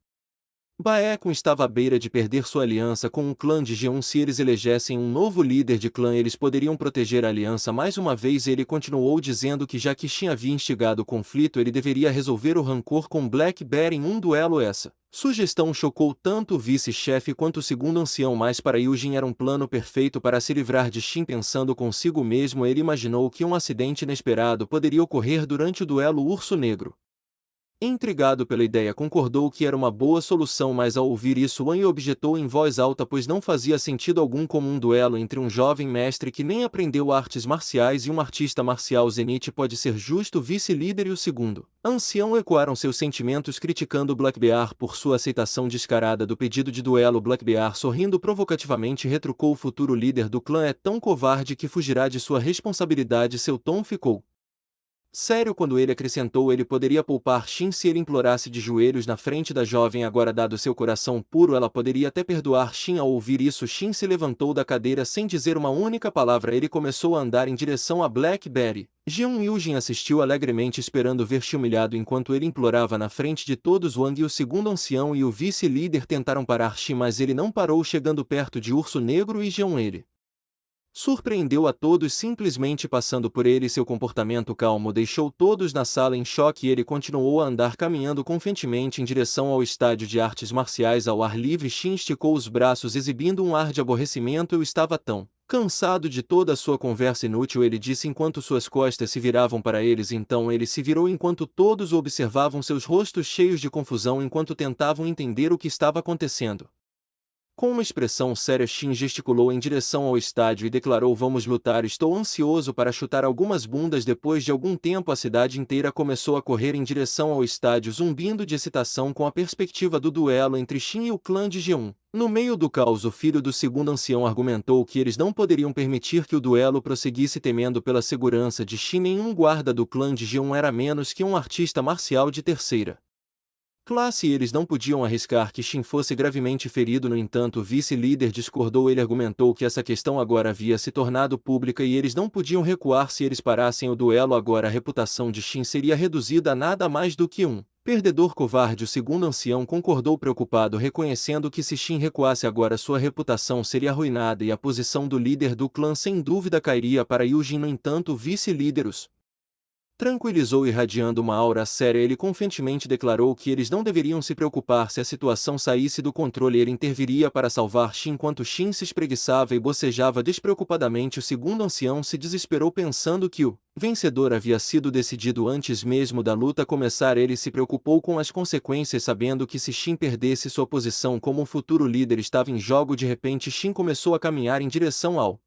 Baekon estava à beira de perder sua aliança com o clã de Jeon. Se eles elegessem um novo líder de clã, eles poderiam proteger a aliança mais uma vez. Ele continuou dizendo que, já que Shin havia instigado o conflito, ele deveria resolver o rancor com Black Bear em um duelo. Essa sugestão chocou tanto o vice-chefe quanto o segundo ancião, mas para Yujin era um plano perfeito para se livrar de Shin. Pensando consigo mesmo, ele imaginou que um acidente inesperado poderia ocorrer durante o duelo. O Urso Negro, intrigado pela ideia, concordou que era uma boa solução, mas ao ouvir isso, Wang objetou em voz alta, pois não fazia sentido algum como um duelo entre um jovem mestre que nem aprendeu artes marciais e um artista marcial Zenith pode ser justo. O vice-líder e o segundo ancião ecoaram seus sentimentos, criticando Black Bear por sua aceitação descarada do pedido de duelo. Black Bear, sorrindo provocativamente, retrucou: o futuro líder do clã é tão covarde que fugirá de sua responsabilidade. Seu tom ficou sério quando ele acrescentou: ele poderia poupar Shin se ele implorasse de joelhos na frente da jovem. Agora, dado seu coração puro, ela poderia até perdoar Shin. Ao ouvir isso, Shin se levantou da cadeira sem dizer uma única palavra. Ele começou a andar em direção a Black Bear. Jeon Yujin assistiu alegremente, esperando ver Shin humilhado enquanto ele implorava na frente de todos. Wang, o segundo ancião, e o vice-líder tentaram parar Shin, mas ele não parou. Chegando perto de Urso Negro e Jeon, ele surpreendeu a todos, simplesmente passando por ele. Seu comportamento calmo deixou todos na sala em choque e ele continuou a andar, caminhando confiantemente em direção ao estádio de artes marciais ao ar livre. Shin esticou os braços, exibindo um ar de aborrecimento. Eu estava tão cansado de toda a sua conversa inútil, ele disse enquanto suas costas se viravam para eles. Então ele se virou enquanto todos o observavam, seus rostos cheios de confusão enquanto tentavam entender o que estava acontecendo. Com uma expressão séria, Shin gesticulou em direção ao estádio e declarou: vamos lutar, estou ansioso para chutar algumas bundas. Depois de algum tempo, a cidade inteira começou a correr em direção ao estádio, zumbindo de excitação com a perspectiva do duelo entre Shin e o clã de Jeon. No meio do caos, o filho do segundo ancião argumentou que eles não poderiam permitir que o duelo prosseguisse, temendo pela segurança de Shin. Nenhum guarda do clã de Jeon era menos que um artista marcial de terceira classe e eles não podiam arriscar que Shin fosse gravemente ferido. No entanto, o vice-líder discordou. Ele argumentou que essa questão agora havia se tornado pública e eles não podiam recuar. Se eles parassem o duelo agora, a reputação de Shin seria reduzida a nada mais do que um perdedor covarde. O segundo ancião concordou, preocupado, reconhecendo que se Shin recuasse agora, sua reputação seria arruinada e a posição do líder do clã sem dúvida cairia para Yujin. No entanto, o vice-líder os tranquilizou, irradiando uma aura séria. Ele confiantemente declarou que eles não deveriam se preocupar se a situação saísse do controle. Ele interviria para salvar Shin. Enquanto Shin se espreguiçava e bocejava despreocupadamente, o segundo ancião se desesperou, pensando que o vencedor havia sido decidido antes mesmo da luta começar. Ele se preocupou com as consequências, sabendo que se Shin perdesse, sua posição como um futuro líder estava em jogo. De repente, Shin começou a caminhar em direção ao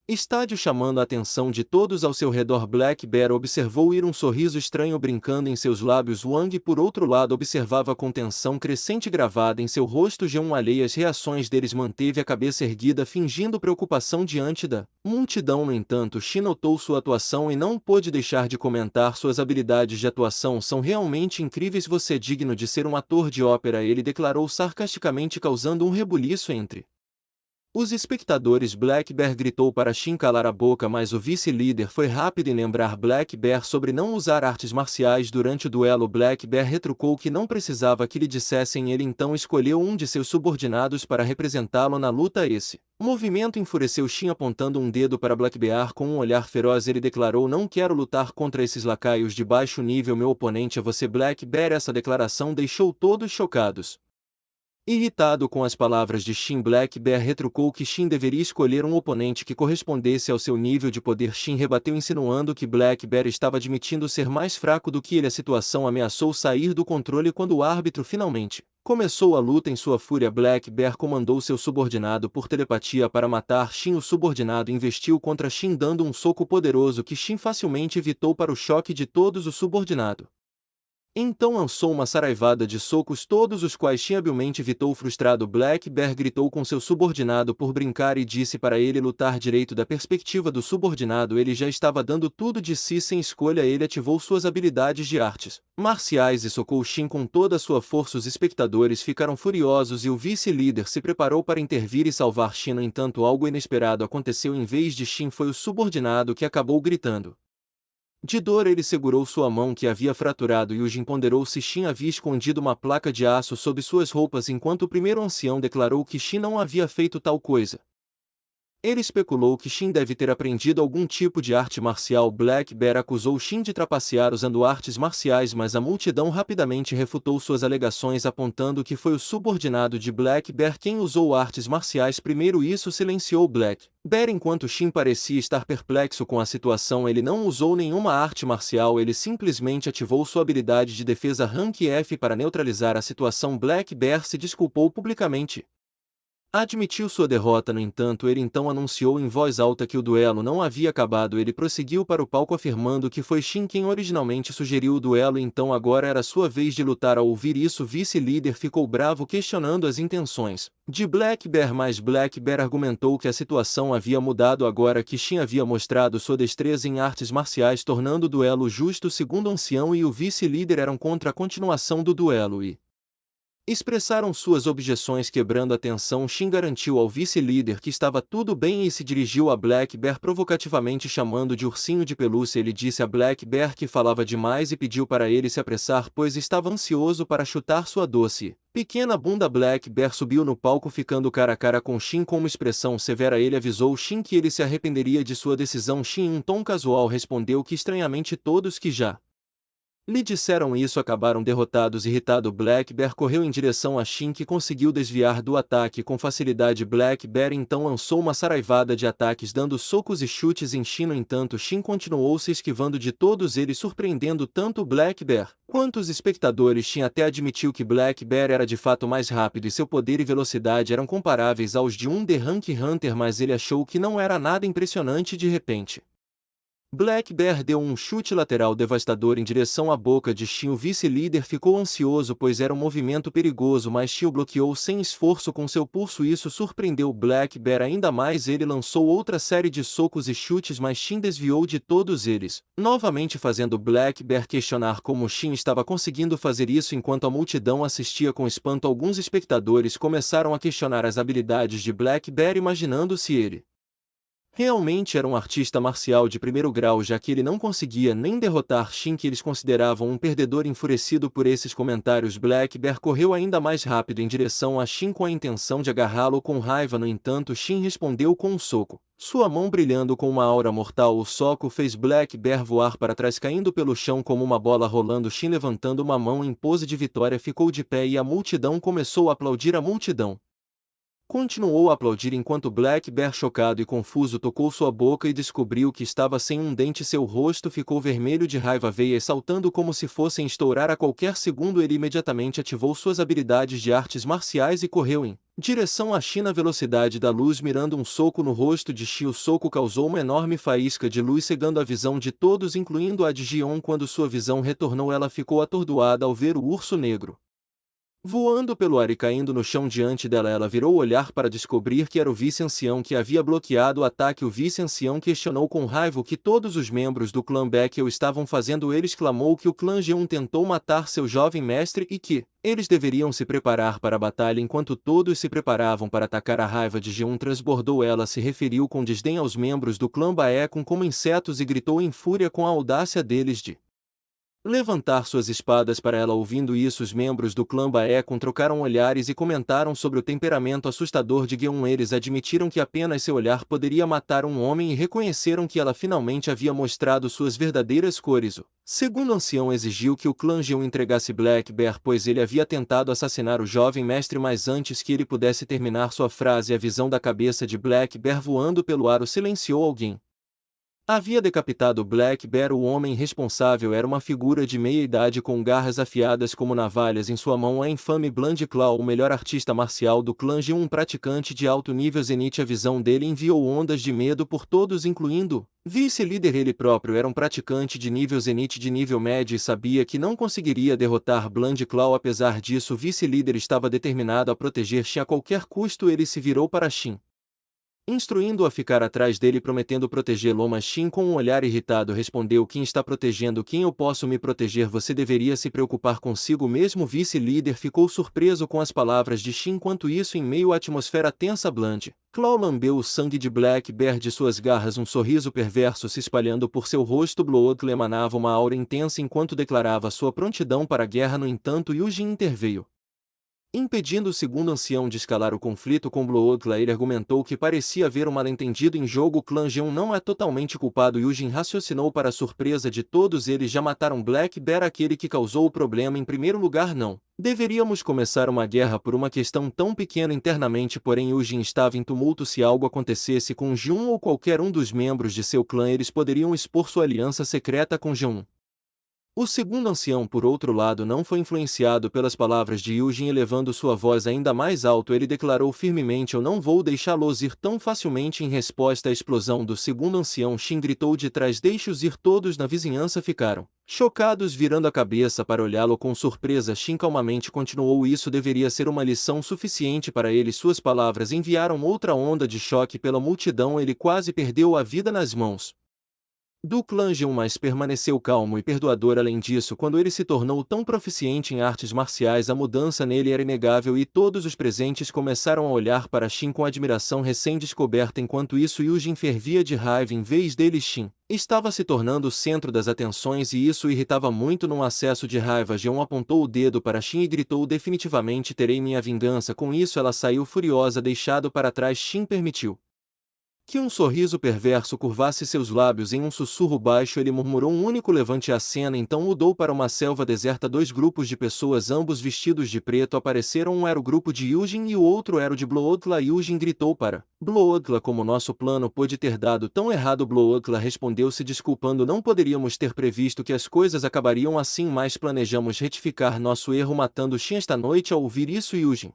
estádio, chamando a atenção de todos ao seu redor. Black Bear observou ir, um sorriso estranho brincando em seus lábios. Wang, por outro lado, observava com tensão crescente gravada em seu rosto. Jeon, alheia às reações deles, manteve a cabeça erguida, fingindo preocupação diante da multidão. No entanto, Shin notou sua atuação e não pôde deixar de comentar: suas habilidades de atuação são realmente incríveis. Você é digno de ser um ator de ópera, ele declarou sarcasticamente, causando um rebuliço entre os espectadores. Black Bear gritou para Shin calar a boca, mas o vice-líder foi rápido em lembrar Black Bear sobre não usar artes marciais durante o duelo. Black Bear retrucou que não precisava que lhe dissessem. Ele então escolheu um de seus subordinados para representá-lo na luta. Esse movimento enfureceu Shin, apontando um dedo para Black Bear com um olhar feroz. Ele declarou: não quero lutar contra esses lacaios de baixo nível, meu oponente é você. Black Bear. Essa declaração deixou todos chocados. Irritado com as palavras de Shin, Black Bear retrucou que Shin deveria escolher um oponente que correspondesse ao seu nível de poder. Shin rebateu insinuando que Black Bear estava admitindo ser mais fraco do que ele. A situação ameaçou sair do controle quando o árbitro finalmente começou a luta. Em sua fúria, Black Bear comandou seu subordinado por telepatia para matar Shin. O subordinado investiu contra Shin dando um soco poderoso que Shin facilmente evitou para o choque de todos. O subordinado então lançou uma saraivada de socos, todos os quais Shin habilmente evitou. Frustrado, Black Bear gritou com seu subordinado por brincar e disse para ele lutar direito. Da perspectiva do subordinado, ele já estava dando tudo de si sem escolha. Ele ativou suas habilidades de artes marciais e socou Shin com toda a sua força. Os espectadores ficaram furiosos e o vice-líder se preparou para intervir e salvar Shin. No entanto, algo inesperado aconteceu. Em vez de Shin, foi o subordinado que acabou gritando. De dor, ele segurou sua mão que havia fraturado e Yujin ponderou se Shin havia escondido uma placa de aço sob suas roupas, enquanto o primeiro ancião declarou que Shin não havia feito tal coisa. Ele especulou que Shin deve ter aprendido algum tipo de arte marcial. Black Bear acusou Shin de trapacear usando artes marciais, mas a multidão rapidamente refutou suas alegações, apontando que foi o subordinado de Black Bear quem usou artes marciais primeiro. Isso silenciou Black Bear. Enquanto Shin parecia estar perplexo com a situação, ele não usou nenhuma arte marcial, ele simplesmente ativou sua habilidade de defesa Rank F para neutralizar a situação. Black Bear se desculpou publicamente. Admitiu sua derrota. No entanto, ele então anunciou em voz alta que o duelo não havia acabado. Ele prosseguiu para o palco afirmando que foi Shin quem originalmente sugeriu o duelo, então agora era sua vez de lutar. Ao ouvir isso, o vice-líder ficou bravo, questionando as intenções de Black Bear, mas Black Bear argumentou que a situação havia mudado agora que Shin havia mostrado sua destreza em artes marciais, tornando o duelo justo. Segundo o ancião e o vice-líder eram contra a continuação do duelo e expressaram suas objeções. Quebrando a tensão, Shin garantiu ao vice-líder que estava tudo bem e se dirigiu a Black Bear provocativamente, chamando de ursinho de pelúcia. Ele disse a Black Bear que falava demais e pediu para ele se apressar, pois estava ansioso para chutar sua doce pequena bunda. Black Bear subiu no palco, ficando cara a cara com Shin com uma expressão severa. Ele avisou Shin que ele se arrependeria de sua decisão. Shin, em um tom casual, respondeu que estranhamente todos que já lhe disseram isso acabaram derrotados. Irritado, Black Bear correu em direção a Shin, que conseguiu desviar do ataque com facilidade. Black Bear então lançou uma saraivada de ataques, dando socos e chutes em Shin. No entanto, Shin continuou se esquivando de todos eles, surpreendendo tanto Black Bear quanto os espectadores. Shin até admitiu que Black Bear era de fato mais rápido e seu poder e velocidade eram comparáveis aos de um The Rank Hunter, mas ele achou que não era nada impressionante. De repente, Black Bear deu um chute lateral devastador em direção à boca de Shin. O vice-líder ficou ansioso, pois era um movimento perigoso, mas Shin o bloqueou sem esforço com seu pulso. Isso surpreendeu Black Bear ainda mais. Ele lançou outra série de socos e chutes, mas Shin desviou de todos eles, novamente fazendo Black Bear questionar como Shin estava conseguindo fazer isso. Enquanto a multidão assistia com espanto, alguns espectadores começaram a questionar as habilidades de Black Bear, imaginando se ele realmente era um artista marcial de primeiro grau, já que ele não conseguia nem derrotar Shin, que eles consideravam um perdedor. Enfurecido por esses comentários, Black Bear correu ainda mais rápido em direção a Shin com a intenção de agarrá-lo com raiva. No entanto, Shin respondeu com um soco, sua mão brilhando com uma aura mortal. O soco fez Black Bear voar para trás, caindo pelo chão como uma bola rolando. Shin, levantando uma mão em pose de vitória, ficou de pé e a multidão começou a aplaudir. A multidão continuou a aplaudir enquanto Black Bear, chocado e confuso, tocou sua boca e descobriu que estava sem um dente. Seu rosto ficou vermelho de raiva, veias saltando como se fossem estourar a qualquer segundo. Ele imediatamente ativou suas habilidades de artes marciais e correu em direção a Shin na velocidade da luz, mirando um soco no rosto de Shin. O soco causou uma enorme faísca de luz, cegando a visão de todos, incluindo a de Jion. Quando sua visão retornou, ela ficou atordoada ao ver o urso negro voando pelo ar e caindo no chão diante dela. Ela virou o olhar para descobrir que era o vice-ancião que havia bloqueado o ataque. O vice-ancião questionou com raiva o que todos os membros do clã Beckel estavam fazendo. Ele exclamou que o clã G1 tentou matar seu jovem mestre e que eles deveriam se preparar para a batalha. Enquanto todos se preparavam para atacar, a raiva de G1 transbordou. Ela se referiu com desdém aos membros do clã Baekun como insetos e gritou em fúria com a audácia deles de levantar suas espadas para ela. Ouvindo isso, os membros do clã Baekun trocaram olhares e comentaram sobre o temperamento assustador de Geun. Eles admitiram que apenas seu olhar poderia matar um homem e reconheceram que ela finalmente havia mostrado suas verdadeiras cores. O segundo ancião exigiu que o clã Geun entregasse Black Bear, pois ele havia tentado assassinar o jovem mestre, mas antes que ele pudesse terminar sua frase, a visão da cabeça de Black Bear voando pelo ar o silenciou. Alguém havia decapitado Black Bear. O homem responsável era uma figura de meia-idade com garras afiadas como navalhas em sua mão. A infame Bland Claw, o melhor artista marcial do clã G1, um praticante de alto nível Zenith. A visão dele enviou ondas de medo por todos, incluindo vice-líder. Ele próprio era um praticante de nível Zenith de nível médio e sabia que não conseguiria derrotar Bland Claw. Apesar disso, o vice-líder estava determinado a proteger Shin a qualquer custo. Ele se virou para Shin, instruindo-o a ficar atrás dele, prometendo protegê-lo. Mas Shin, com um olhar irritado, respondeu: quem está protegendo quem? Eu posso me proteger, você deveria se preocupar consigo mesmo. O vice-líder ficou surpreso com as palavras de Shin. Enquanto isso, em meio à atmosfera tensa, Bland Claw lambeu o sangue de Black Bear de suas garras, um sorriso perverso se espalhando por seu rosto. Blood Claw emanava uma aura intensa enquanto declarava sua prontidão para a guerra. No entanto, Yujin interveio, impedindo o segundo ancião de escalar o conflito com Blood Claw. Ele argumentou que parecia haver um mal-entendido em jogo. O clã G1 não é totalmente culpado. Yujin raciocinou. Para a surpresa de todos, eles já mataram Black Bear, aquele que causou o problema. Em primeiro lugar, não deveríamos começar uma guerra por uma questão tão pequena internamente. Porém, Yujin estava em tumulto. Se algo acontecesse com G1 ou qualquer um dos membros de seu clã, eles poderiam expor sua aliança secreta com G1. O segundo ancião, por outro lado, não foi influenciado pelas palavras de Yujin. Elevando sua voz ainda mais alto, ele declarou firmemente: eu não vou deixá-los ir tão facilmente. Em resposta à explosão do segundo ancião, Shin gritou de trás: deixe-os ir. Todos na vizinhança ficaram chocados, virando a cabeça para olhá-lo com surpresa. Shin calmamente continuou: isso deveria ser uma lição suficiente para ele. Suas palavras enviaram outra onda de choque pela multidão. Ele quase perdeu a vida nas mãos do clã G1, mas permaneceu calmo e perdoador. Além disso, quando ele se tornou tão proficiente em artes marciais, a mudança nele era inegável e todos os presentes começaram a olhar para Shin com admiração recém-descoberta. Enquanto isso, Yujin fervia de raiva. Em vez dele, Shin estava se tornando o centro das atenções e isso o irritava muito. Num acesso de raiva, G1 apontou o dedo para Shin e gritou: definitivamente terei minha vingança. Com isso, ela saiu furiosa. Deixado para trás, Shin permitiu que um sorriso perverso curvasse seus lábios. Em um sussurro baixo, ele murmurou um único levante. A cena então mudou para uma selva deserta. Dois grupos de pessoas, ambos vestidos de preto, apareceram. Um era o grupo de Yujin e o outro era o de Blood Claw. Yujin gritou para Blood Claw: como nosso plano pôde ter dado tão errado? Blood Claw respondeu se desculpando: não poderíamos ter previsto que as coisas acabariam assim, mas planejamos retificar nosso erro matando Shin esta noite. Ao ouvir isso, Yujin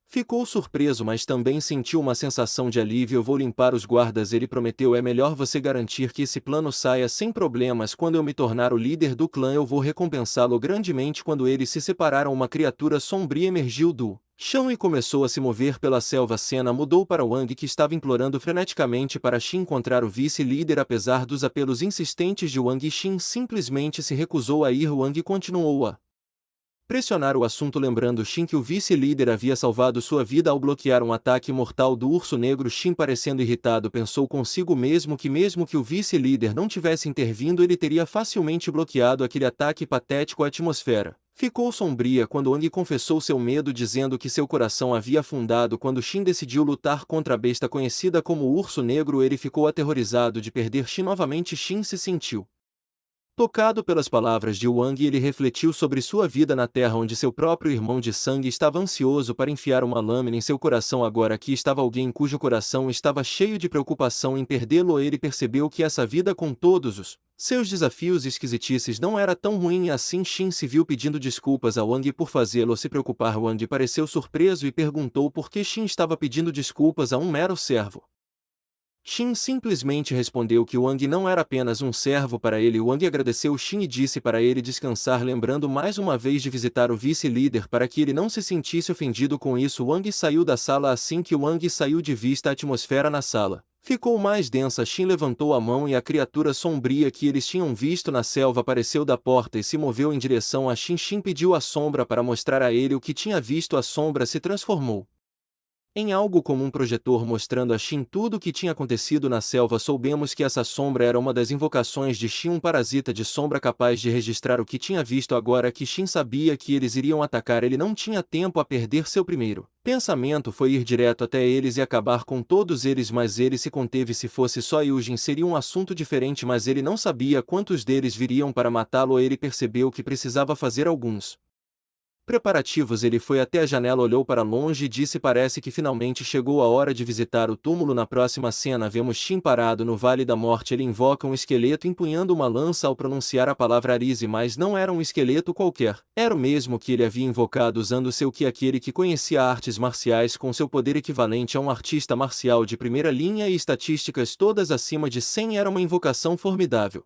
ficou surpreso, mas também sentiu uma sensação de alívio. Eu vou limpar os guardas, ele prometeu. É melhor você garantir que esse plano saia sem problemas. Quando eu me tornar o líder do clã, eu vou recompensá-lo grandemente. Quando eles se separaram, uma criatura sombria emergiu do chão e começou a se mover pela selva. A cena mudou para Wang, que estava implorando freneticamente para Shin encontrar o vice-líder. Apesar dos apelos insistentes de Wang, Shin simplesmente se recusou a ir. Wang continuou a pressionar o assunto, lembrando Shin que o vice-líder havia salvado sua vida ao bloquear um ataque mortal do urso negro. Shin, parecendo irritado, pensou consigo mesmo que o vice-líder não tivesse intervindo, ele teria facilmente bloqueado aquele ataque patético. A atmosfera ficou sombria quando Wang confessou seu medo, dizendo que seu coração havia afundado quando Shin decidiu lutar contra a besta conhecida como o urso negro. Ele ficou aterrorizado de perder Shin novamente. Shin se sentiu tocado pelas palavras de Wang e ele refletiu sobre sua vida na Terra, onde seu próprio irmão de sangue estava ansioso para enfiar uma lâmina em seu coração. Agora aqui estava alguém cujo coração estava cheio de preocupação em perdê-lo. Ele percebeu que essa vida, com todos os seus desafios e esquisitices, não era tão ruim assim. Shin se viu pedindo desculpas a Wang por fazê-lo se preocupar. Wang pareceu surpreso e perguntou por que Shin estava pedindo desculpas a um mero servo. Shin simplesmente respondeu que Wang não era apenas um servo para ele. Wang agradeceu Shin e disse para ele descansar, lembrando mais uma vez de visitar o vice-líder para que ele não se sentisse ofendido com isso. Wang saiu da sala. Assim que Wang saiu de vista, a atmosfera na sala ficou mais densa. Shin levantou a mão e a criatura sombria que eles tinham visto na selva apareceu da porta e se moveu em direção a Shin. Shin pediu a sombra para mostrar a ele o que tinha visto. A sombra se transformou Em algo como um projetor mostrando a Shin tudo o que tinha acontecido na selva, soubemos que essa sombra era uma das invocações de Shin, um parasita de sombra capaz de registrar o que tinha visto. Agora que Shin sabia que eles iriam atacar, ele não tinha tempo a perder. Seu primeiro pensamento foi ir direto até eles e acabar com todos eles, mas ele se conteve. Se fosse só Yujin seria um assunto diferente, mas ele não sabia quantos deles viriam para matá-lo. Ele percebeu que precisava fazer alguns preparativos. Ele foi até a janela, olhou para longe e disse: parece que finalmente chegou a hora de visitar o túmulo. Na próxima cena vemos Shin parado no Vale da Morte. Ele invoca um esqueleto empunhando uma lança ao pronunciar a palavra Arise, mas não era um esqueleto qualquer. Era o mesmo que ele havia invocado usando seu Ki, aquele que conhecia artes marciais com seu poder equivalente a um artista marcial de primeira linha e estatísticas todas acima de 100. Era uma invocação formidável.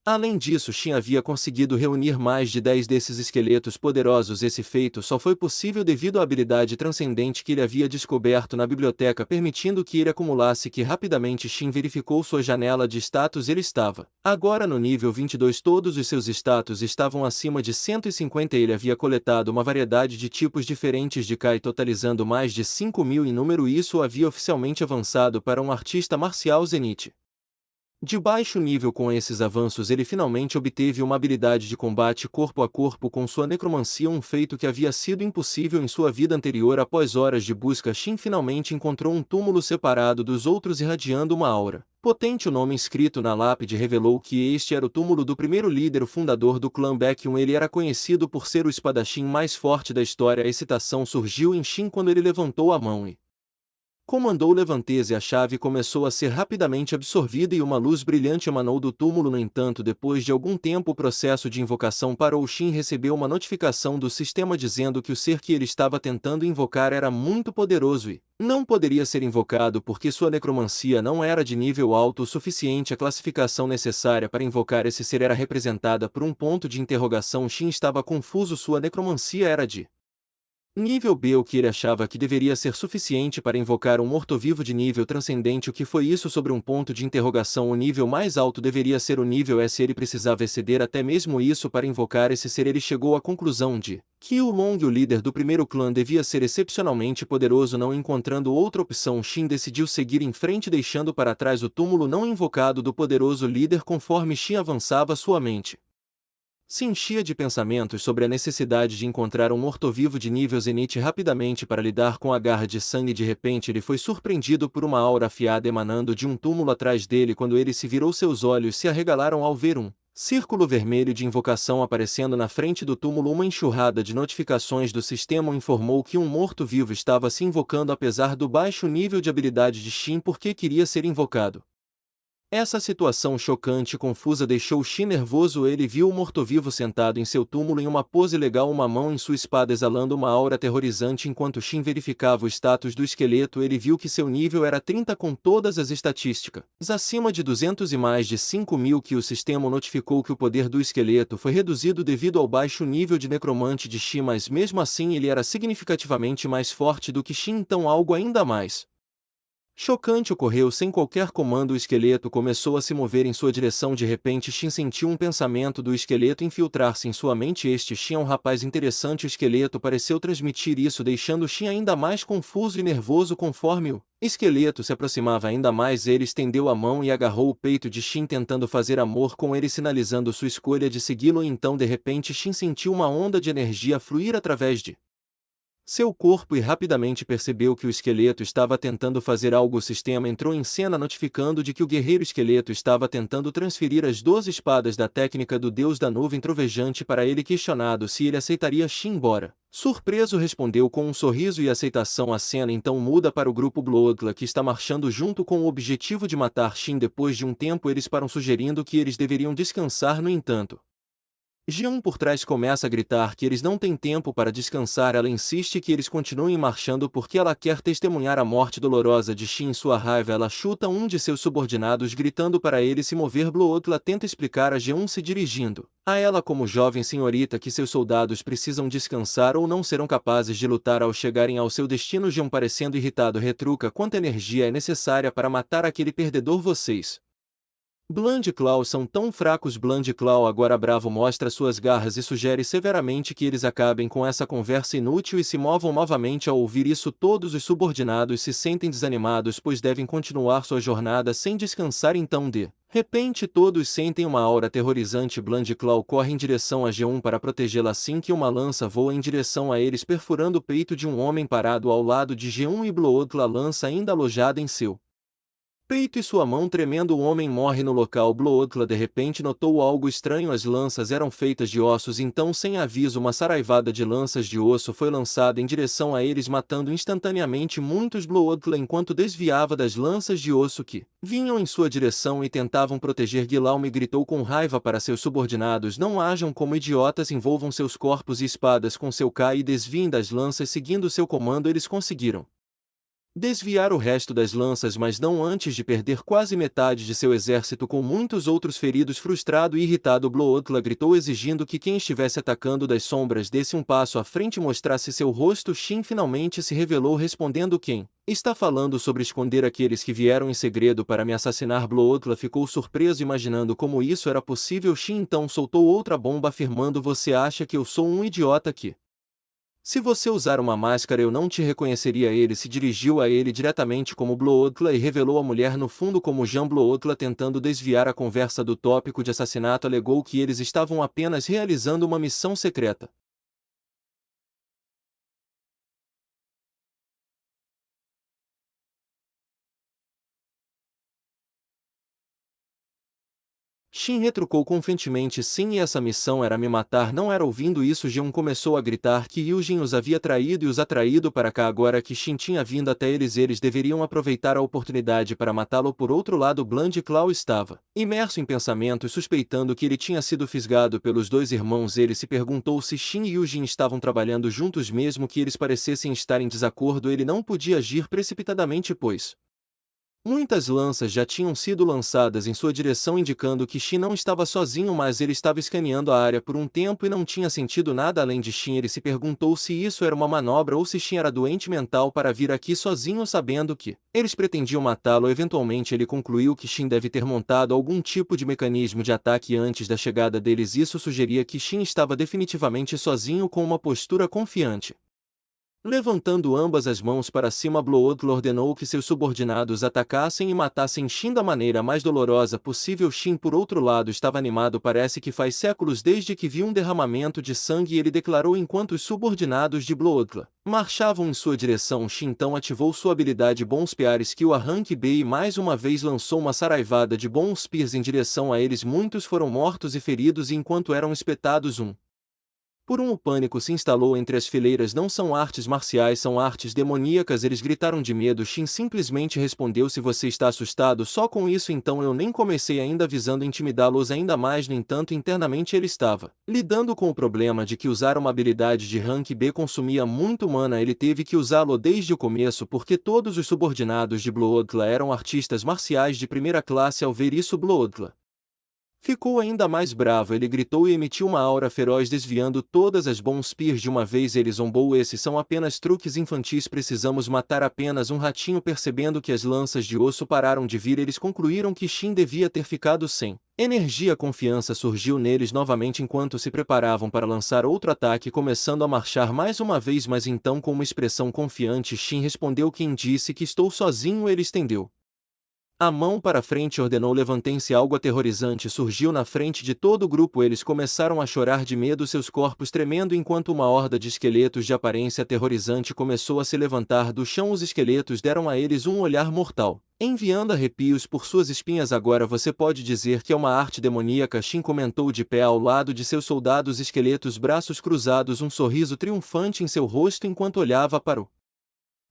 Além disso, Shin havia conseguido reunir mais de 10 desses esqueletos poderosos. Esse feito só foi possível devido à habilidade transcendente que ele havia descoberto na biblioteca, permitindo que ele acumulasse que rapidamente. Shin verificou sua janela de status. Ele estava agora no nível 22. Todos os seus status estavam acima de 150. Ele havia coletado uma variedade de tipos diferentes de Kai, totalizando mais de 5.000 em número. Isso o havia oficialmente avançado para um artista marcial Zenith de baixo nível. Com esses avanços, ele finalmente obteve uma habilidade de combate corpo a corpo com sua necromancia, um feito que havia sido impossível em sua vida anterior. Após horas de busca, Shin finalmente encontrou um túmulo separado dos outros, irradiando uma aura potente. O nome escrito na lápide revelou que este era o túmulo do primeiro líder, o fundador do clã Baekhyun. Ele era conhecido por ser o espadachim mais forte da história. A excitação surgiu em Shin quando ele levantou a mão e comandou levanteze. A chave começou a ser rapidamente absorvida e uma luz brilhante emanou do túmulo. No entanto, depois de algum tempo o processo de invocação parou. Shin recebeu uma notificação do sistema dizendo que o ser que ele estava tentando invocar era muito poderoso e não poderia ser invocado porque sua necromancia não era de nível alto o suficiente. A classificação necessária para invocar esse ser era representada por um ponto de interrogação. Shin estava confuso. Sua necromancia era de nível B, o que ele achava que deveria ser suficiente para invocar um morto-vivo de nível transcendente. O que foi isso sobre um ponto de interrogação? O nível mais alto deveria ser o nível S. Ele precisava exceder até mesmo isso para invocar esse ser. Ele chegou à conclusão de que o Long, o líder do primeiro clã, devia ser excepcionalmente poderoso. Não encontrando outra opção, Shin decidiu seguir em frente, deixando para trás o túmulo não invocado do poderoso líder. Conforme Shin avançava, sua mente se enchia de pensamentos sobre a necessidade de encontrar um morto-vivo de nível Zenith rapidamente para lidar com a garra de sangue. De repente ele foi surpreendido por uma aura afiada emanando de um túmulo atrás dele. Quando ele se virou, seus olhos se arregalaram ao ver um círculo vermelho de invocação aparecendo na frente do túmulo. Uma enxurrada de notificações do sistema informou que um morto-vivo estava se invocando. Apesar do baixo nível de habilidade de Shin, porque queria ser invocado. Essa situação chocante e confusa deixou Shin nervoso. Ele viu o morto-vivo sentado em seu túmulo em uma pose legal, uma mão em sua espada, exalando uma aura aterrorizante. Enquanto Shin verificava o status do esqueleto, ele viu que seu nível era 30 com todas as estatísticas acima de 200 e mais de 5.000. Que o sistema notificou que o poder do esqueleto foi reduzido devido ao baixo nível de necromante de Shin, mas mesmo assim ele era significativamente mais forte do que Shin. Então algo ainda mais chocante ocorreu. Sem qualquer comando, o esqueleto começou a se mover em sua direção. De repente, Shin sentiu um pensamento do esqueleto infiltrar-se em sua mente. Este Shin é um rapaz interessante. O esqueleto pareceu transmitir isso, deixando Shin ainda mais confuso e nervoso. Conforme o esqueleto se aproximava ainda mais, ele estendeu a mão e agarrou o peito de Shin, tentando fazer amor com ele, sinalizando sua escolha de segui-lo. Então, de repente, Shin sentiu uma onda de energia fluir através de seu corpo e rapidamente percebeu que o esqueleto estava tentando fazer algo. O sistema entrou em cena notificando de que o guerreiro esqueleto estava tentando transferir as 12 espadas da técnica do deus da nuvem trovejante para ele. Questionado se ele aceitaria, Shin, embora surpreso, respondeu com um sorriso e aceitação. A cena então muda para o grupo Bloodla, que está marchando junto com o objetivo de matar Shin. Depois de um tempo eles param, sugerindo que eles deveriam descansar. No entanto, Jeon por trás começa a gritar que eles não têm tempo para descansar. Ela insiste que eles continuem marchando porque ela quer testemunhar a morte dolorosa de Shin. Em sua raiva, ela chuta um de seus subordinados, gritando para ele se mover. Bloodla tenta explicar a Jeon, se dirigindo a ela como jovem senhorita, que seus soldados precisam descansar ou não serão capazes de lutar ao chegarem ao seu destino. Jeon, parecendo irritado, retruca: quanta energia é necessária para matar aquele perdedor? Vocês Bland Claw são tão fracos. Bland Claw agora bravo mostra suas garras e sugere severamente que eles acabem com essa conversa inútil e se movam novamente. Ao ouvir isso, todos os subordinados se sentem desanimados, pois devem continuar sua jornada sem descansar. Então, de repente, todos sentem uma aura aterrorizante. Bland Claw corre em direção a G1 para protegê-la assim que uma lança voa em direção a eles, perfurando o peito de um homem parado ao lado de G1 e Bloodclaw, a lança ainda alojada em seu peito e sua mão tremendo. O homem morre no local. Bloodclaw de repente notou algo estranho. As lanças eram feitas de ossos, então sem aviso uma saraivada de lanças de osso foi lançada em direção a eles, matando instantaneamente muitos. Bloodclaw enquanto desviava das lanças de osso que vinham em sua direção e tentavam proteger Guilherme, gritou com raiva para seus subordinados: não ajam como idiotas, envolvam seus corpos e espadas com seu K e desviem das lanças. Seguindo seu comando, eles conseguiram desviar o resto das lanças, mas não antes de perder quase metade de seu exército, com muitos outros feridos. Frustrado e irritado, Bloodclaw gritou, exigindo que quem estivesse atacando das sombras desse um passo à frente e mostrasse seu rosto. Shin finalmente se revelou, respondendo: quem está falando sobre esconder aqueles que vieram em segredo para me assassinar? Bloodclaw ficou surpreso, imaginando como isso era possível. Shin então soltou outra bomba, afirmando: você acha que eu sou um idiota que se você usar uma máscara eu não te reconheceria? Ele se dirigiu a ele diretamente como Bloodclaw e revelou a mulher no fundo como Jean. Bloodclaw, tentando desviar a conversa do tópico de assassinato, alegou que eles estavam apenas realizando uma missão secreta. Shin retrucou confiantemente: sim, e essa missão era me matar, não era? Ouvindo isso, Jeon começou a gritar que Yujin os havia traído e os atraído para cá. Agora que Shin tinha vindo até eles deveriam aproveitar a oportunidade para matá-lo. Por outro lado, Bland Claw estava imerso em pensamentos, suspeitando que ele tinha sido fisgado pelos dois irmãos. Ele se perguntou se Shin e Yujin estavam trabalhando juntos, mesmo que eles parecessem estar em desacordo. Ele não podia agir precipitadamente, pois muitas lanças já tinham sido lançadas em sua direção, indicando que Shin não estava sozinho, mas ele estava escaneando a área por um tempo e não tinha sentido nada além de Shin. Ele se perguntou se isso era uma manobra ou se Shin era doente mental para vir aqui sozinho, sabendo que eles pretendiam matá-lo. Eventualmente ele concluiu que Shin deve ter montado algum tipo de mecanismo de ataque antes da chegada deles. Isso sugeria que Shin estava definitivamente sozinho, com uma postura confiante. Levantando ambas as mãos para cima, Bloodclaw ordenou que seus subordinados atacassem e matassem Shin da maneira mais dolorosa possível. Shin, por outro lado, estava animado. Parece que faz séculos desde que viu um derramamento de sangue, ele declarou enquanto os subordinados de Bloodclaw marchavam em sua direção. Shin então ativou sua habilidade Bone Spear Skill Arranque B e mais uma vez lançou uma saraivada de Bone Spears em direção a eles. Muitos foram mortos e feridos, e enquanto eram espetados o pânico se instalou entre as fileiras. Não são artes marciais, são artes demoníacas. Eles gritaram de medo. Shin simplesmente respondeu: se você está assustado só com isso, então eu nem comecei ainda, visando intimidá-los ainda mais. No entanto, internamente ele estava lidando com o problema de que usar uma habilidade de rank B consumia muito mana. Ele teve que usá-lo desde o começo, porque todos os subordinados de Bloodclaw eram artistas marciais de primeira classe. Ao ver isso, Bloodclaw ficou ainda mais bravo. Ele gritou e emitiu uma aura feroz, desviando todas as Bone Spears de uma vez. Ele zombou: esses são apenas truques infantis, precisamos matar apenas um ratinho. Percebendo que as lanças de osso pararam de vir, eles concluíram que Shin devia ter ficado sem energia. Confiança surgiu neles novamente enquanto se preparavam para lançar outro ataque, começando a marchar mais uma vez. Mas então, com uma expressão confiante, Shin respondeu: quem disse que estou sozinho? Ele estendeu a mão para frente e ordenou: levantem-se. Algo aterrorizante surgiu na frente de todo o grupo. Eles começaram a chorar de medo, seus corpos tremendo, enquanto uma horda de esqueletos de aparência aterrorizante começou a se levantar do chão. Os esqueletos deram a eles um olhar mortal, enviando arrepios por suas espinhas. Agora você pode dizer que é uma arte demoníaca, Shin comentou, de pé ao lado de seus soldados esqueletos, braços cruzados, um sorriso triunfante em seu rosto enquanto olhava para o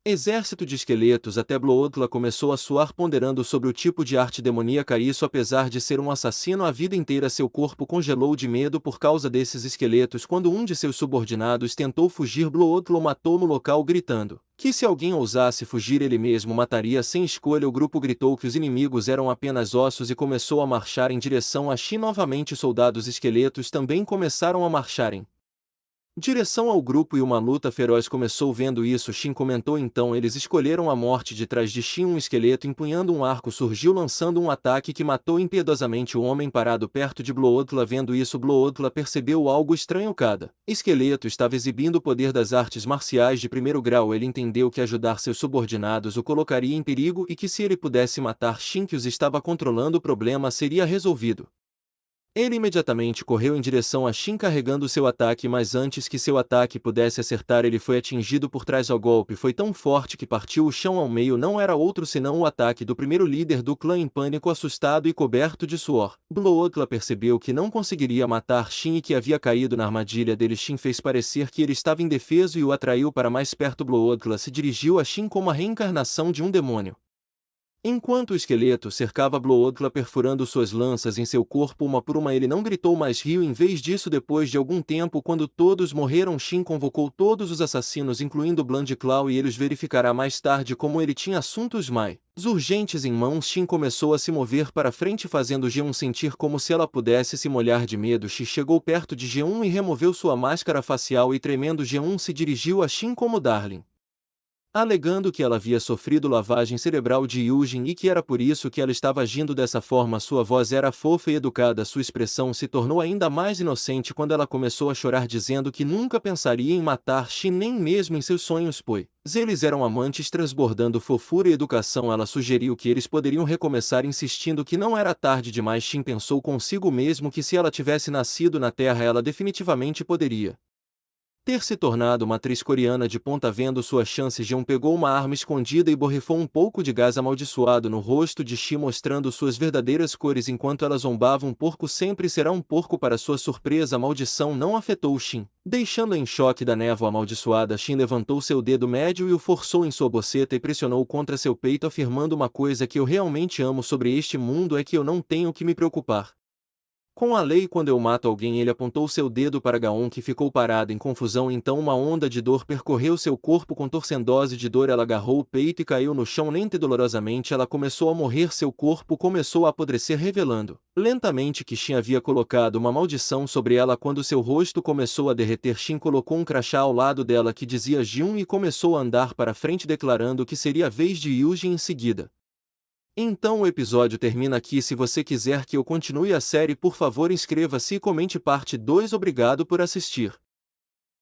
exército de esqueletos. Até Bloodclaw começou a suar, ponderando sobre o tipo de arte demoníaca. Isso, apesar de ser um assassino a vida inteira, seu corpo congelou de medo por causa desses esqueletos. Quando um de seus subordinados tentou fugir, Bloodclaw matou no local, gritando que se alguém ousasse fugir ele mesmo mataria sem escolha. O grupo gritou que os inimigos eram apenas ossos e começou a marchar em direção a Shin. Novamente os soldados esqueletos também começaram a marcharem Direção ao grupo e uma luta feroz começou. Vendo isso, Shin comentou: então eles escolheram a morte. De trás de Shin, um esqueleto empunhando um arco surgiu, lançando um ataque que matou impiedosamente o homem parado perto de Bloodclaw. Vendo isso, Bloodclaw percebeu algo estranho. Cada esqueleto estava exibindo o poder das artes marciais de primeiro grau. Ele entendeu que ajudar seus subordinados o colocaria em perigo e que se ele pudesse matar Shin, que os estava controlando, o problema seria resolvido. Ele imediatamente correu em direção a Shin carregando seu ataque, mas antes que seu ataque pudesse acertar, ele foi atingido por trás. O golpe foi tão forte que partiu o chão ao meio. Não era outro senão o ataque do primeiro líder do clã. Em pânico, assustado e coberto de suor, Bloodclaw percebeu que não conseguiria matar Shin e que havia caído na armadilha dele. Shin fez parecer que ele estava indefeso e o atraiu para mais perto. Bloodclaw se dirigiu a Shin como a reencarnação de um demônio. Enquanto o esqueleto cercava Bloodclaw perfurando suas lanças em seu corpo uma por uma, ele não gritou, mas riu. Em vez disso, depois de algum tempo, quando todos morreram, Shin convocou todos os assassinos, incluindo Bloodclaw, e eles verificará mais tarde como ele tinha assuntos mais urgentes em mãos. Shin começou a se mover para frente, fazendo G1 sentir como se ela pudesse se molhar de medo. Shin chegou perto de G1 e removeu sua máscara facial, e tremendo, G1 se dirigiu a Shin como Darling, alegando que ela havia sofrido lavagem cerebral de Yujin e que era por isso que ela estava agindo dessa forma. Sua voz era fofa e educada, sua expressão se tornou ainda mais inocente quando ela começou a chorar, dizendo que nunca pensaria em matar Shin, nem mesmo em seus sonhos, pois eles eram amantes transbordando fofura e educação. Ela sugeriu que eles poderiam recomeçar, insistindo que não era tarde demais. Shin pensou consigo mesmo que se ela tivesse nascido na Terra, ela definitivamente poderia ter se tornado uma atriz coreana de ponta. Vendo suas chances, Jeon pegou uma arma escondida e borrifou um pouco de gás amaldiçoado no rosto de Shin, mostrando suas verdadeiras cores enquanto ela zombava. Um porco sempre será um porco. Para sua surpresa, a maldição não afetou Shin, deixando-a em choque da névoa amaldiçoada. Shin levantou seu dedo médio e o forçou em sua boceta e pressionou contra seu peito, afirmando: uma coisa que eu realmente amo sobre este mundo é que eu não tenho que me preocupar com a lei. Quando eu mato alguém. Ele apontou seu dedo para Gaon, que ficou parado em confusão. Então uma onda de dor percorreu seu corpo. Com torcendose de dor, ela agarrou o peito e caiu no chão lenta e dolorosamente. Ela começou a morrer. Seu corpo começou a apodrecer, revelando lentamente que Shin havia colocado uma maldição sobre ela. Quando seu rosto começou a derreter, Shin colocou um crachá ao lado dela que dizia Jun e começou a andar para frente, declarando que seria a vez de Yujin em seguida. Então o episódio termina aqui. Se você quiser que eu continue a série, por favor inscreva-se e comente parte 2. Obrigado por assistir.